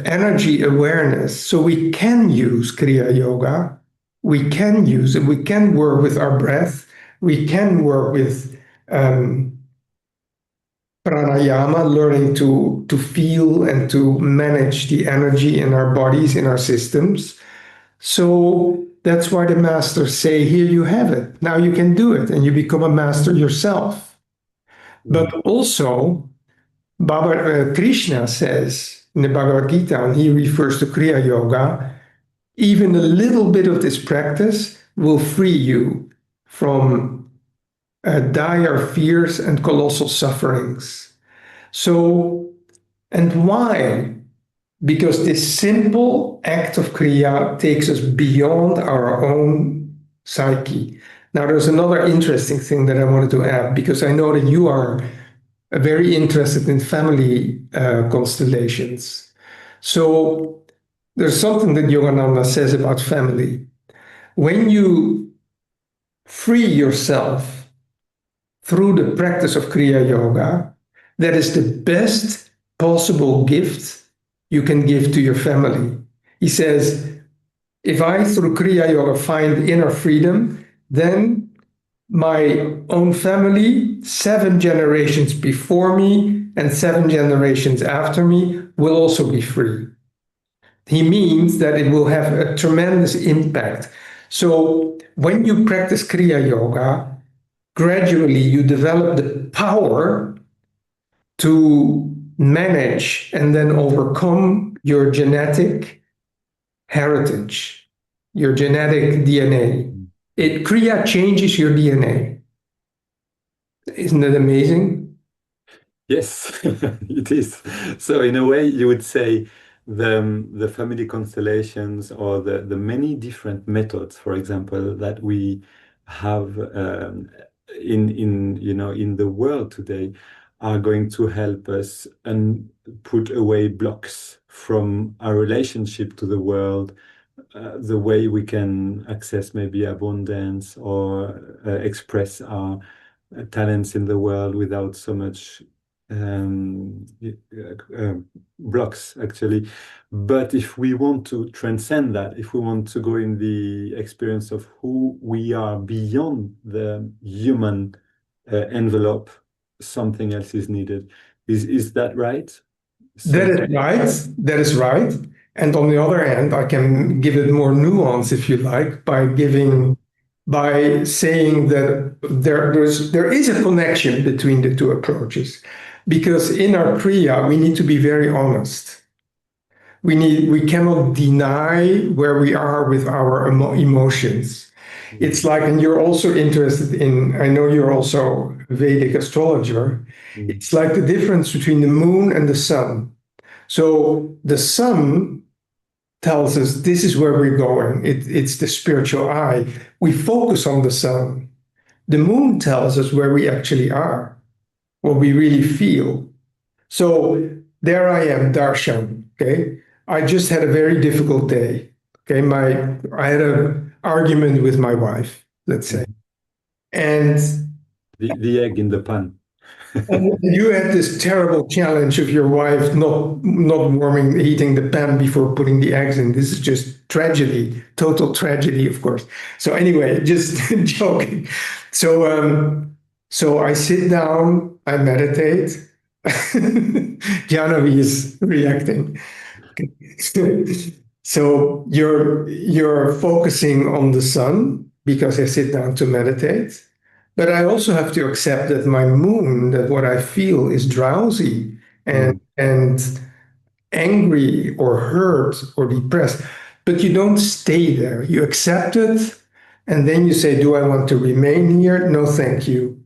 energy awareness, so we can use Kriya Yoga. We can use it. We can work with our breath. We can work with pranayama, learning to feel and to manage the energy in our bodies, in our systems. So that's why the masters say, here you have it. Now you can do it, and you become a master yourself. But Mm. also, Krishna says in the Bhagavad Gita, and he refers to Kriya Yoga, even a little bit of this practice will free you from dire fears and colossal sufferings. So, and why? Because this simple act of Kriya takes us beyond our own psyche. Now, there's another interesting thing that I wanted to add, because I know that you are very interested in family constellations. So there's something that Yogananda says about family. When you free yourself through the practice of Kriya Yoga, that is the best possible gift you can give to your family. He says, if I through Kriya Yoga find inner freedom, then my own family, 7 generations before me and 7 generations after me, will also be free. He means that it will have a tremendous impact. So when you practice Kriya Yoga, gradually you develop the power to manage and then overcome your genetic heritage, your genetic DNA. Kriya changes your DNA. Isn't that amazing? Yes, it is. So in a way, you would say the family constellations or the many different methods, for example, that we have in the world today are going to help us and put away blocks from our relationship to the world, the way we can access maybe abundance or express our talents in the world without so much um, blocks, actually. But if we want to transcend that, if we want to go in the experience of who we are beyond the human envelope, something else is needed. Is that right? That So, is right. That is right. And on the other hand, I can give it more nuance, if you like, by saying that there is a connection between the two approaches. Because in our Kriya, we need to be very honest. We cannot deny where we are with our emotions. It's like, and you're also interested in, I know you're also a Vedic astrologer. mm, It's like the difference between the moon and the sun. So the sun tells us this is where we're going. It's the spiritual eye. We focus on the sun. The moon tells us where we actually are, what we really feel. So there I am, Darshan. Okay, I just had a very difficult day. Okay, I had an argument with my wife. let's say. And The egg in the pan. And you had this terrible challenge of your wife not warming, heating the pan before putting the eggs in. This is just tragedy, total tragedy, of course. So anyway, just joking. So I sit down, I meditate. Janavi is reacting. So you're focusing on the sun because I sit down to meditate. But I also have to accept that my moon, that what I feel is drowsy and angry or hurt or depressed. But you don't stay there. You accept it. And then you say, do I want to remain here? No, thank you.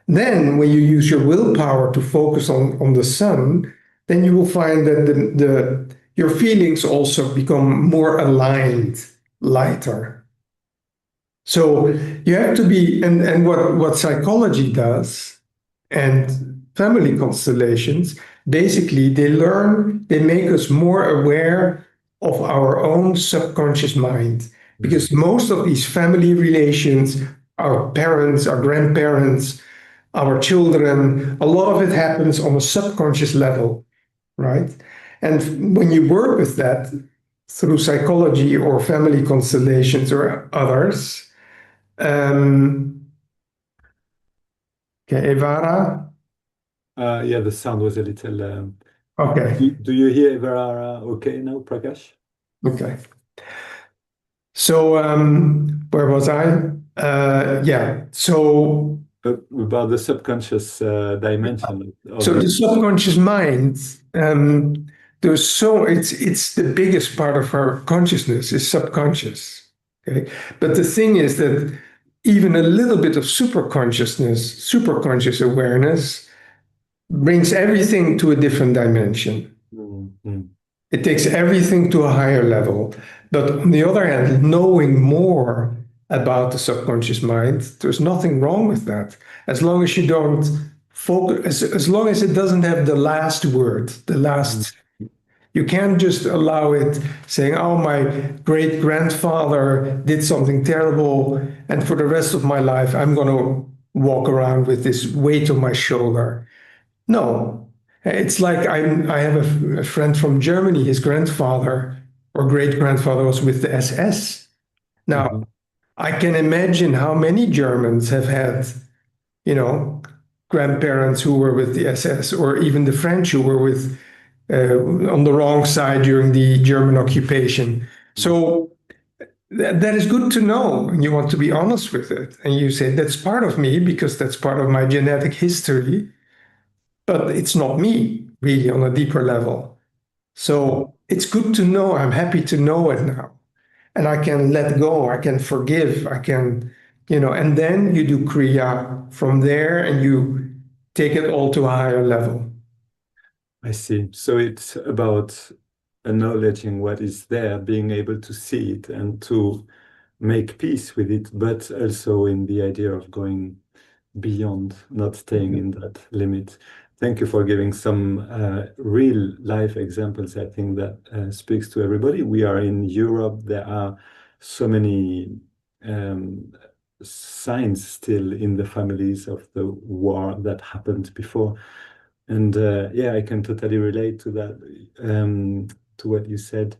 Then when you use your willpower to focus on the sun, then you will find that your feelings also become more aligned, lighter. So you have to be, and what psychology does and family constellations, basically they make us more aware of our own subconscious mind. Because most of these family relations, our parents, our grandparents, our children, a lot of it happens on a subconscious level, right? And when you work with that through psychology or family constellations or others, okay, Evara. Yeah, the sound was a little. Okay. Do you hear Evara okay now, Prakash? Okay. So where was I? Yeah. So About the subconscious dimension of so the this. subconscious mind, it's the biggest part of our consciousness is subconscious. Okay. But the thing is that even a little bit of superconscious awareness brings everything to a different dimension. Mm-hmm. It takes everything to a higher level. But on the other hand, knowing more about the subconscious mind, there's nothing wrong with that. As long as you don't focus, as long as it doesn't have the last word, you can't just allow it saying, oh, my great grandfather did something terrible, and for the rest of my life, I'm going to walk around with this weight on my shoulder. No, it's like I have a friend from Germany. His grandfather or great grandfather was with the SS. Now, Mm-hmm. I can imagine how many Germans have had, grandparents who were with the SS, or even the French who were with on the wrong side during the German occupation. So that is good to know, and you want to be honest with it, and you say that's part of me because that's part of my genetic history. But it's not me, really, on a deeper level. So it's good to know. I'm happy to know it now. And I can let go. I can forgive. I can, and then you do Kriya from there and you take it all to a higher level. I see. So it's about acknowledging what is there, being able to see it and to make peace with it, but also in the idea of going beyond, not staying in that limit. Thank you for giving some real life examples. I think that speaks to everybody. We are in Europe. There are so many signs still in the families of the war that happened before. And yeah, I can totally relate to that, to what you said.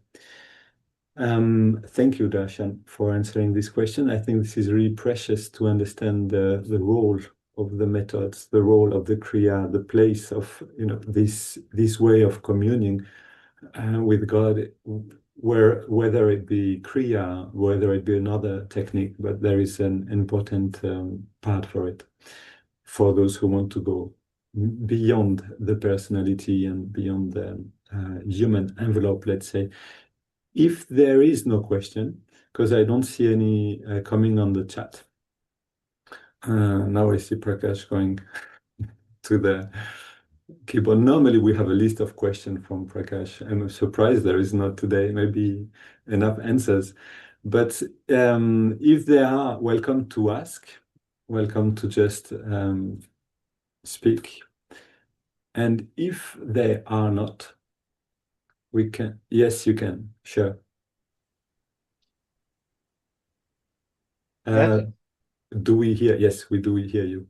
Thank you, Darshan, for answering this question. I think this is really precious to understand the role of the methods, the role of the Kriya, the place of this way of communing with God, where whether it be Kriya, whether it be another technique, but there is an important part for it, for those who want to go beyond the personality and beyond the human envelope, let's say. If there is no question, because I don't see any coming on the chat. Now I see Prakash going to the keyboard. Normally we have a list of questions from Prakash. I'm surprised there is not today, maybe enough answers. But if there are, welcome to ask, welcome to just speak. And if they are not, we can, yes, you can, sure. Do we hear? Yes, we do hear you.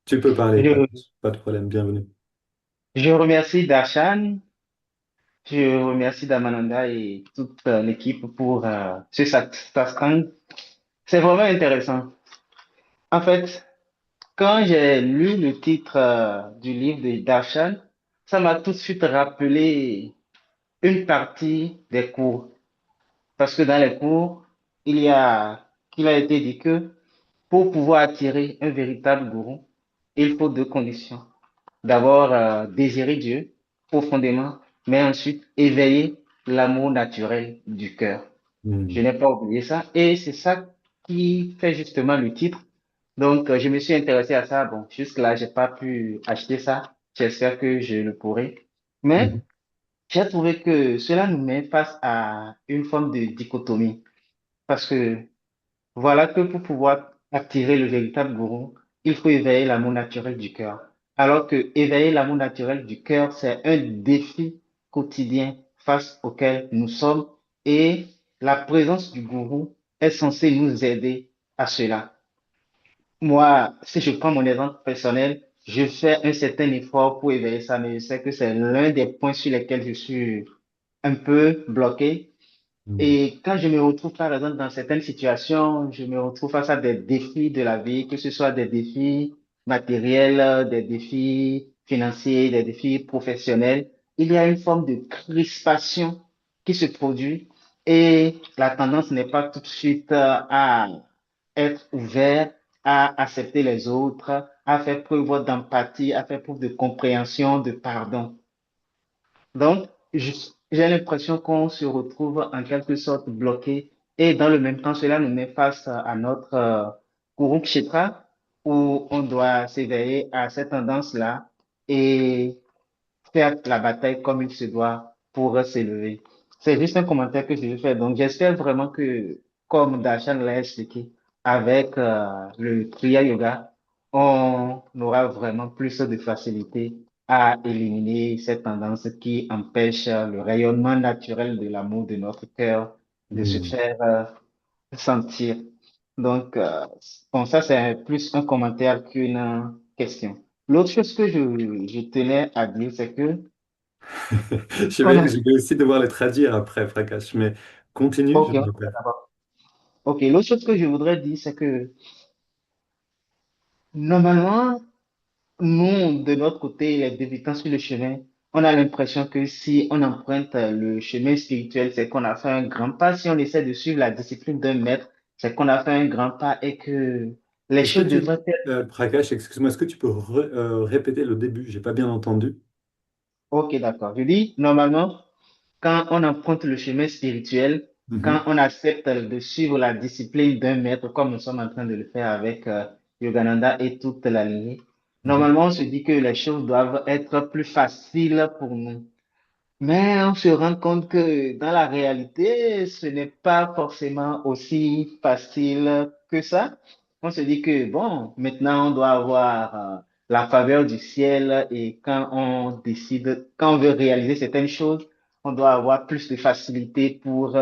Tu peux parler, Je, pas de problème, bienvenue. je remercie Darshan, je remercie Damananda et toute l'équipe pour ce Satsang. C'est vraiment intéressant. En fait, quand j'ai lu le titre du livre de Darshan, ça m'a tout de suite rappelé une partie des cours. Parce que dans les cours, il a été dit que pour pouvoir attirer un véritable gourou, il faut deux conditions. D'abord, désirer Dieu profondément, mais ensuite éveiller l'amour naturel du cœur. Je Hmm. n'ai pas oublié ça. Et c'est ça qui fait justement le titre. Donc, je me suis intéressé à ça. Bon, jusque-là, j'ai pas pu acheter ça. J'espère que je le pourrai. Mais Mhm. j'ai trouvé que cela nous met face à une forme de dichotomie. Parce que voilà que pour pouvoir attirer le véritable gourou, il faut éveiller l'amour naturel du cœur. Alors que éveiller l'amour naturel du cœur, c'est un défi quotidien face auquel nous sommes et la présence du gourou est censée nous aider à cela. Moi, si je prends mon exemple personnel, je fais un certain effort pour éveiller ça, mais je sais que c'est l'un des points sur lesquels je suis un peu bloqué. Hmm. Et quand je me retrouve, par exemple, dans certaines situations, je me retrouve face à des défis de la vie, que ce soit des défis matériels, des défis financiers, des défis professionnels, il y a une forme de crispation qui se produit et la tendance n'est pas tout de suite à être ouvert, à accepter les autres, à faire preuve d'empathie, à faire preuve de compréhension, de pardon. Donc, j'ai l'impression qu'on se retrouve en quelque sorte bloqué et dans le même temps, cela nous met face à notre Kurukshetra où on doit s'éveiller à cette tendance-là et faire la bataille comme il se doit pour s'élever. C'est juste un commentaire que je vais faire. Donc, j'espère vraiment que, comme Darshan l'a expliqué, avec le Kriya Yoga, on aura vraiment plus de facilité à éliminer cette tendance qui empêche le rayonnement naturel de l'amour de notre cœur de se Hmm. faire sentir. Donc, bon, ça, c'est plus un commentaire qu'une question. L'autre chose que je tenais à dire, c'est que on a... Je vais aussi devoir les traduire après, Prakash, mais continue, je Ok, me rappelle. ok. L'autre chose que je voudrais dire, c'est que normalement, nous, de notre côté, les débutants sur le chemin, on a l'impression que si on emprunte le chemin spirituel, c'est qu'on a fait un grand pas. Si on essaie de suivre la discipline d'un maître, c'est qu'on a fait un grand pas et que les Est-ce que choses tu, devraient être... Prakash, excuse-moi, est-ce que tu peux répéter le début? J'ai pas bien entendu. Ok, d'accord. Je dis, normalement, quand on emprunte le chemin spirituel, quand Mhm. on accepte de suivre la discipline d'un maître, comme nous sommes en train de le faire avec Yogananda et toute la lignée, Mhm. normalement, on se dit que les choses doivent être plus faciles pour nous. Mais on se rend compte que dans la réalité, ce n'est pas forcément aussi facile que ça. On se dit que, bon, maintenant on doit avoir la faveur du ciel et quand on décide, quand on veut réaliser certaines choses, on doit avoir plus de facilité pour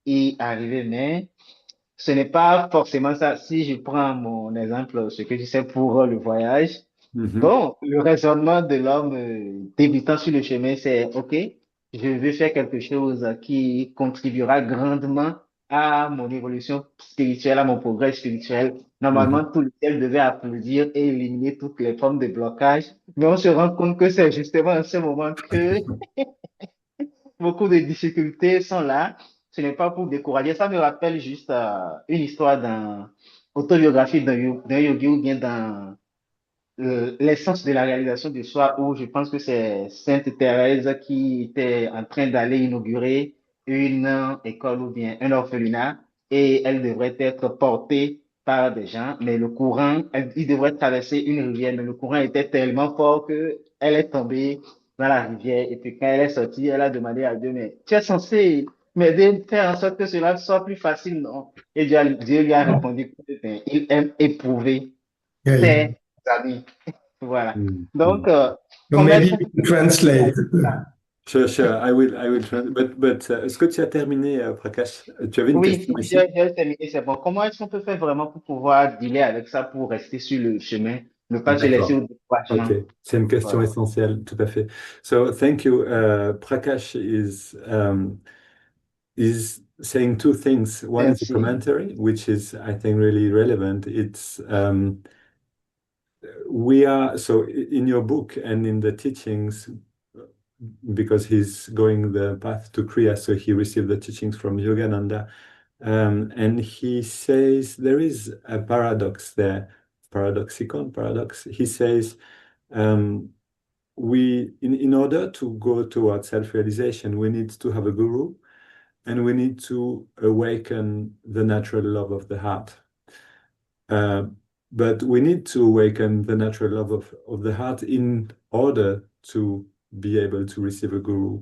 y arriver. Mais ce n'est pas forcément ça. Si je prends mon exemple, ce que je sais pour le voyage, Mhm. bon, le raisonnement de l'homme débutant sur le chemin, c'est OK, je vais faire quelque chose qui contribuera grandement à mon évolution spirituelle, à mon progrès spirituel. Normalement, Mhm. tout le ciel devait applaudir et éliminer toutes les formes de blocage. Mais on se rend compte que c'est justement à ce moment que beaucoup de difficultés sont là. Ce n'est pas pour décourager. Ça me rappelle juste une histoire d'un autobiographie d'un yogi ou bien d'un l'essence de la réalisation du soi où je pense que c'est Sainte Thérèse qui était en train d'aller inaugurer une école ou bien un orphelinat et elle devrait être portée par des gens, mais le courant, il devrait traverser une rivière, mais le courant était tellement fort que elle est tombée dans la rivière et puis quand elle est sortie, elle a demandé à Dieu, mais tu es censé m'aider, faire en sorte que cela soit plus facile, non? Et Dieu lui a répondu, il aime éprouver Yeah, yeah. ses amis. Voilà. Mhm. Donc, Mhm. So on met maybe beaucoup you can de facilité à translate. ça. Sure, I will try. But est-ce que tu as terminé, Prakash? Tu avais une Oui, question oui, ici? j'ai terminé, c'est bon. Comment est-ce qu'on peut faire vraiment pour pouvoir dealer avec ça, pour rester sur le chemin, ne pas se laisser D'accord. au Ok, découragement? c'est une question Voilà. essentielle, tout à fait. So thank you. Prakash is saying two things. One is a Merci. commentary, which is, I think, really relevant. It's we are so in your book and in the teachings, because he's going the path to Kriya, so he received the teachings from Yogananda, and he says there is a paradox there, paradoxicon, paradox. He says. We in order to go towards self-realization, we need to have a guru and we need to awaken the natural love of the heart. But we need to awaken the natural love of the heart in order to be able to receive a guru.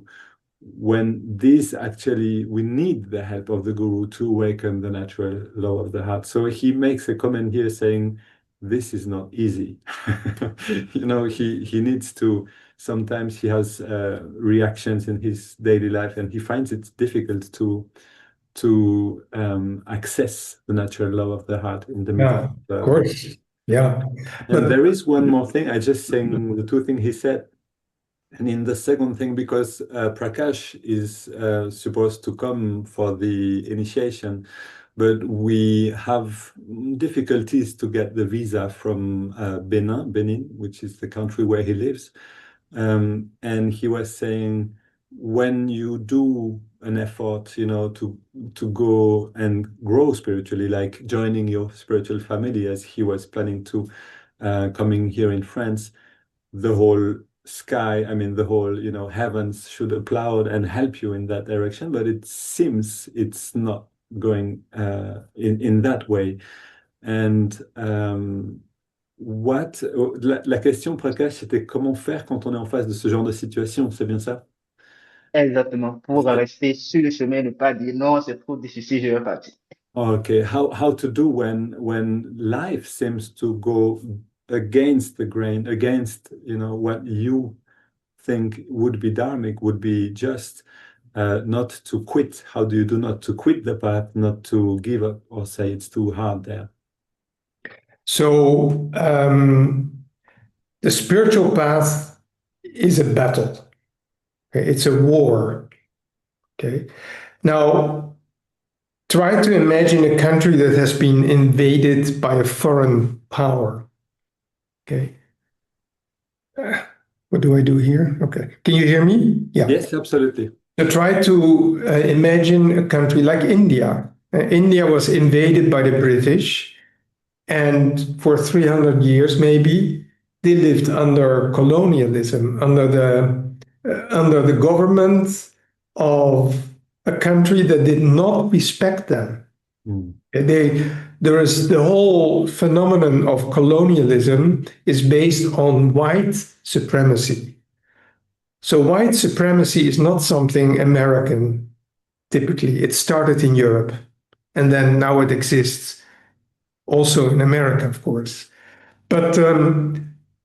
When this actually, we need the help of the guru to awaken the natural law of the heart. So he makes a comment here saying, this is not easy. He needs to, sometimes he has reactions in his daily life and he finds it difficult to access the natural law of the heart in the midst Yeah, of of course. Yeah. and But there is one more thing. I just saying the two things he said. And in the second thing, because Prakash is supposed to come for the initiation, but we have difficulties to get the visa from Benin, which is the country where he lives. And he was saying, when you do an effort, to go and grow spiritually, like joining your spiritual family, as he was planning to, coming here in France, the whole sky, I mean, the whole, heavens should applaud and help you in that direction, but it seems it's not going in that way. And la question, Prakash, c'était comment faire quand on est en face de ce genre de situation, c'est bien ça? Exactement. Pour rester sur le chemin, ne pas dire non, c'est trop difficile, je vais partir. Okay, how to do when life seems to go against the grain, against what you think would be dharmic, would be just, not to quit. How do you do not to quit the path, not to give up or say it's too hard there? so the spiritual path is a battle. Okay? It's a war. Okay. Now, try to imagine a country that has been invaded by a foreign power. Okay. What do I do here? Okay. Can you hear me? Yeah. Yes, absolutely. So try to imagine a country like India. India was invaded by the British, and for 300 years, maybe, they lived under colonialism, under the government of a country that did not respect them. Mm. There is the whole phenomenon of colonialism is based on white supremacy. So white supremacy is not something American, typically. It started in Europe, and then now it exists also in America, of course. But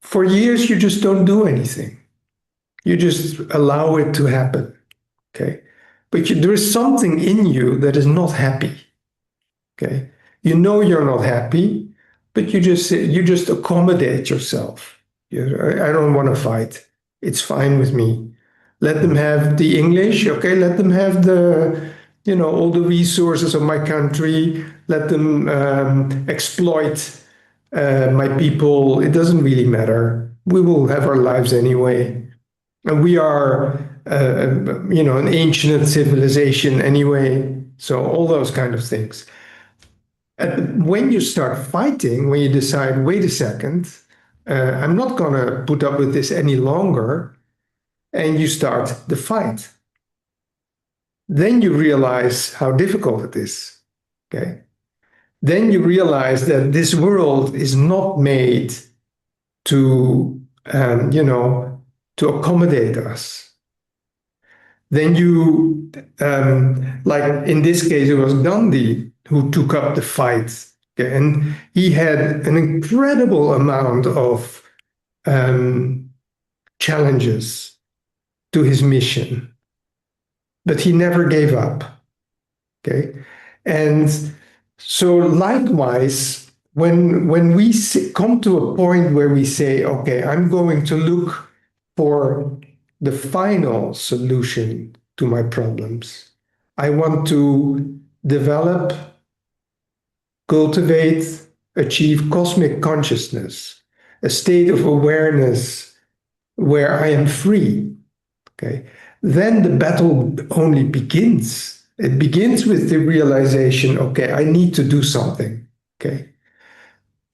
for years, you just don't do anything. You just allow it to happen, okay? But there is something in you that is not happy, okay? You know you're not happy, but you just accommodate yourself. I don't want to fight. It's fine with me. Let them have the English, okay? Let them have all the resources of my country. Let them exploit my people. It doesn't really matter. We will have our lives anyway. And we are, an ancient civilization anyway. So all those kind of things. And when you start fighting, when you decide, wait a second, I'm not going to put up with this any longer, and you start the fight, then you realize how difficult it is. Okay. Then you realize that this world is not made to, to accommodate us. Then you, like in this case, it was Gandhi who took up the fight. Okay? And he had an incredible amount of challenges. to his mission, but he never gave up. Okay, and so likewise, when we come to a point where we say, okay, I'm going to look for the final solution to my problems. I want to develop, cultivate, achieve cosmic consciousness, a state of awareness where I am free. Okay, then the battle only begins. It begins with the realization, okay, I need to do something. Okay,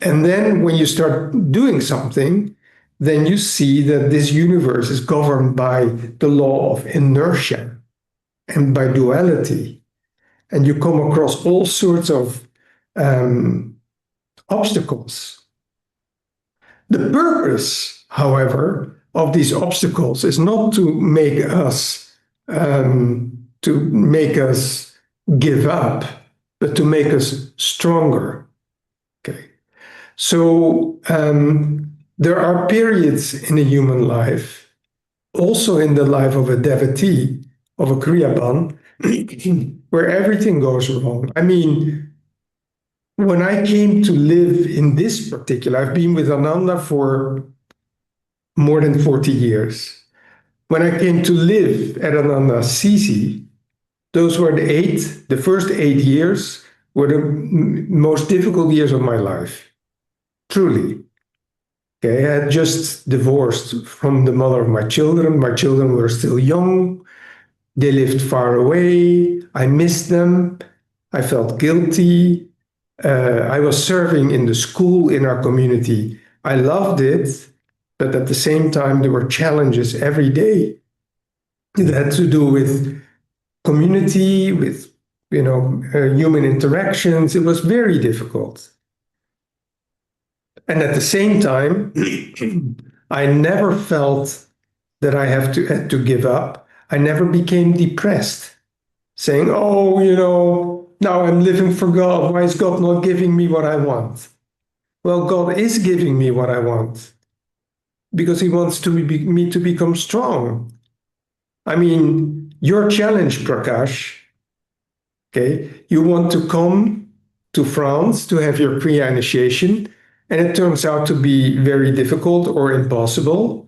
and then when you start doing something, then you see that this universe is governed by the law of inertia and by duality. And you come across all sorts of obstacles. The purpose, however, of these obstacles is not to make us give up, but to make us stronger. Okay, so there are periods in a human life, also in the life of a devotee, of a Kriyaban, where everything goes wrong. I mean, when I came to live in this particular, I've been with Ananda for more than 40 years. When I came to live at Ananda Assisi, those were the first 8 years were the most difficult years of my life. Truly. Okay, I had just divorced from the mother of my children. My children were still young. They lived far away. I missed them. I felt guilty. I was serving in the school in our community. I loved it, but at the same time, there were challenges every day. It had to do with community, with human interactions. It was very difficult. And at the same time, I never felt that I had to give up. I never became depressed, saying, oh, now I'm living for God. Why is God not giving me what I want? Well, God is giving me what I want because he wants me to become strong. I mean, your challenge, Prakash, okay, you want to come to France to have your Kriya initiation, and it turns out to be very difficult or impossible.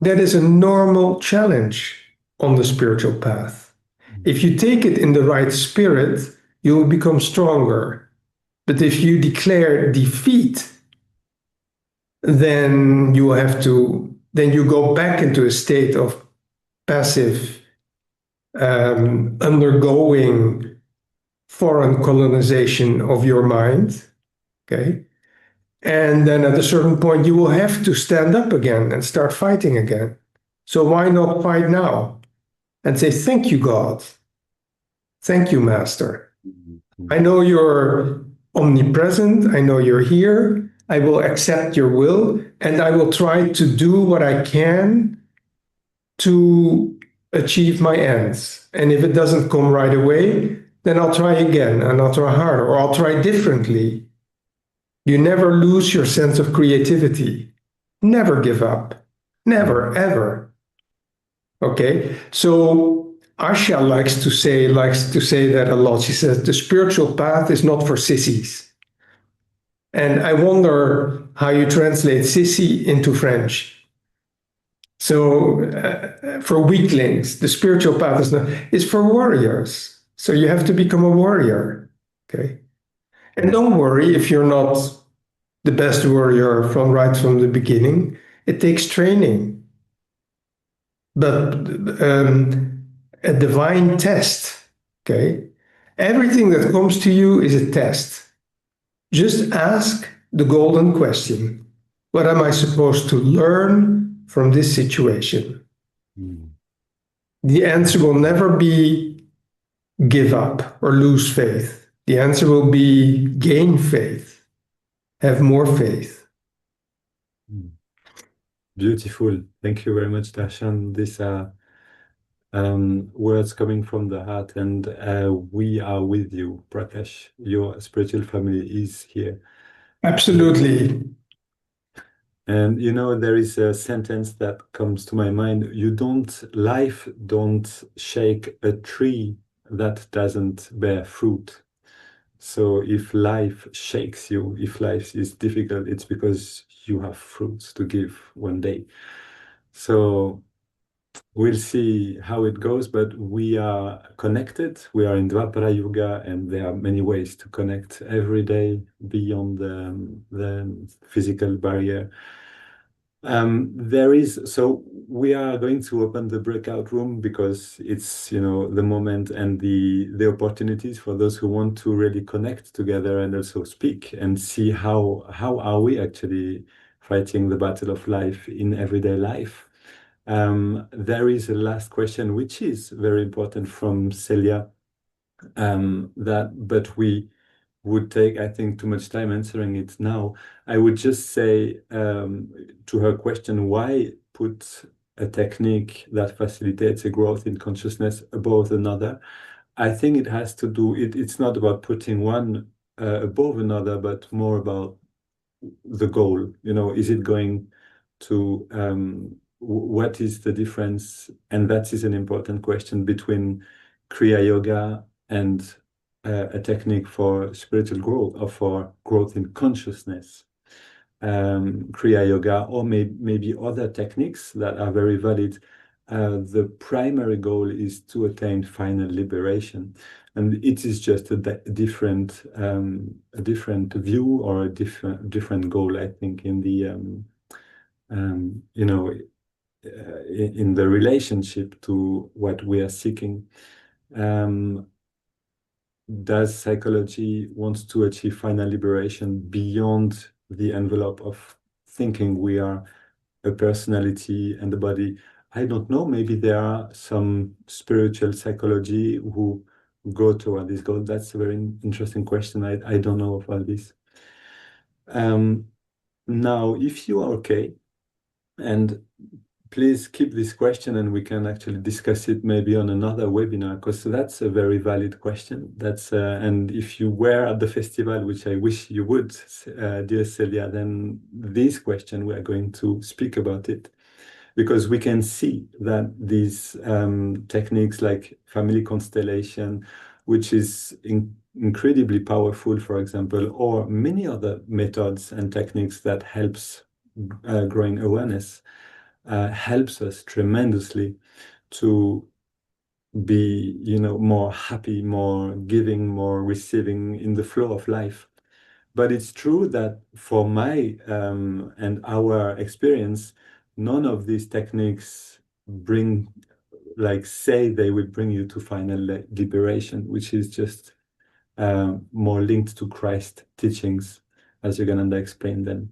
That is a normal challenge on the spiritual path. If you take it in the right spirit, you will become stronger. But if you declare defeat, then you go back into a state of passive, undergoing foreign colonization of your mind. Okay. And then at a certain point, you will have to stand up again and start fighting again. So why not fight now and say, thank you, God. Thank you, Master. I know you're omnipresent. I know you're here. I will accept your will, and I will try to do what I can to achieve my ends. And if it doesn't come right away, then I'll try again, and I'll try harder, or I'll try differently. You never lose your sense of creativity. Never give up. Never, ever. Okay? So Asha likes to say that a lot. She says the spiritual path is not for sissies. And I wonder how you translate sissy into French. So for weaklings, the spiritual path is for warriors. So you have to become a warrior. Okay? And don't worry if you're not the best warrior right from the beginning. It takes training. But a divine test, okay? Everything that comes to you is a test. Just ask the golden question. What am I supposed to learn from this situation? The answer will never be give up or lose faith. The answer will be gain faith, have more faith. Beautiful. Thank you very much, Darshan. These are words coming from the heart, and we are with you, Prakash. Your spiritual family is here. Absolutely. And there is a sentence that comes to my mind. Life don't shake a tree that doesn't bear fruit. So if life shakes you, if life is difficult, it's because you have fruits to give one day. So we'll see how it goes, but we are connected. We are in Dwapara Yoga, and there are many ways to connect every day beyond the physical barrier. So we are going to open the breakout room because it's, the moment and the opportunities for those who want to really connect together and also speak and see how are we actually fighting the battle of life in everyday life. There is a last question, which is very important from Celia, but we would take, I think, too much time answering it now. I would just say to her question, why put a technique that facilitates a growth in consciousness above another? I think it has to do, it's not about putting one above another, but more about the goal. Is it going to, what is the difference? And that is an important question between Kriya Yoga and a technique for spiritual growth or for growth in consciousness, Kriya Yoga, or maybe other techniques that are very valid. The primary goal is to attain final liberation, and it is just a different view or a different goal, I think, in the in the relationship to what we are seeking. Does psychology want to achieve final liberation beyond the envelope of thinking we are a personality and a body? I don't know. Maybe there are some spiritual psychology who go toward this goal. That's a very interesting question. I don't know of all this. Now, if you are okay, and please keep this question and we can actually discuss it maybe on another webinar, because that's a very valid question. And if you were at the festival, which I wish you would, dear Celia, then this question, we are going to speak about it, because we can see that these techniques like family constellation, which is incredibly powerful, for example, or many other methods and techniques that helps growing awareness, helps us tremendously to be, more happy, more giving, more receiving in the flow of life. But it's true that for my and our experience, none of these techniques say they will bring you to final liberation, which is just more linked to Christ teachings, as Yogananda explained them.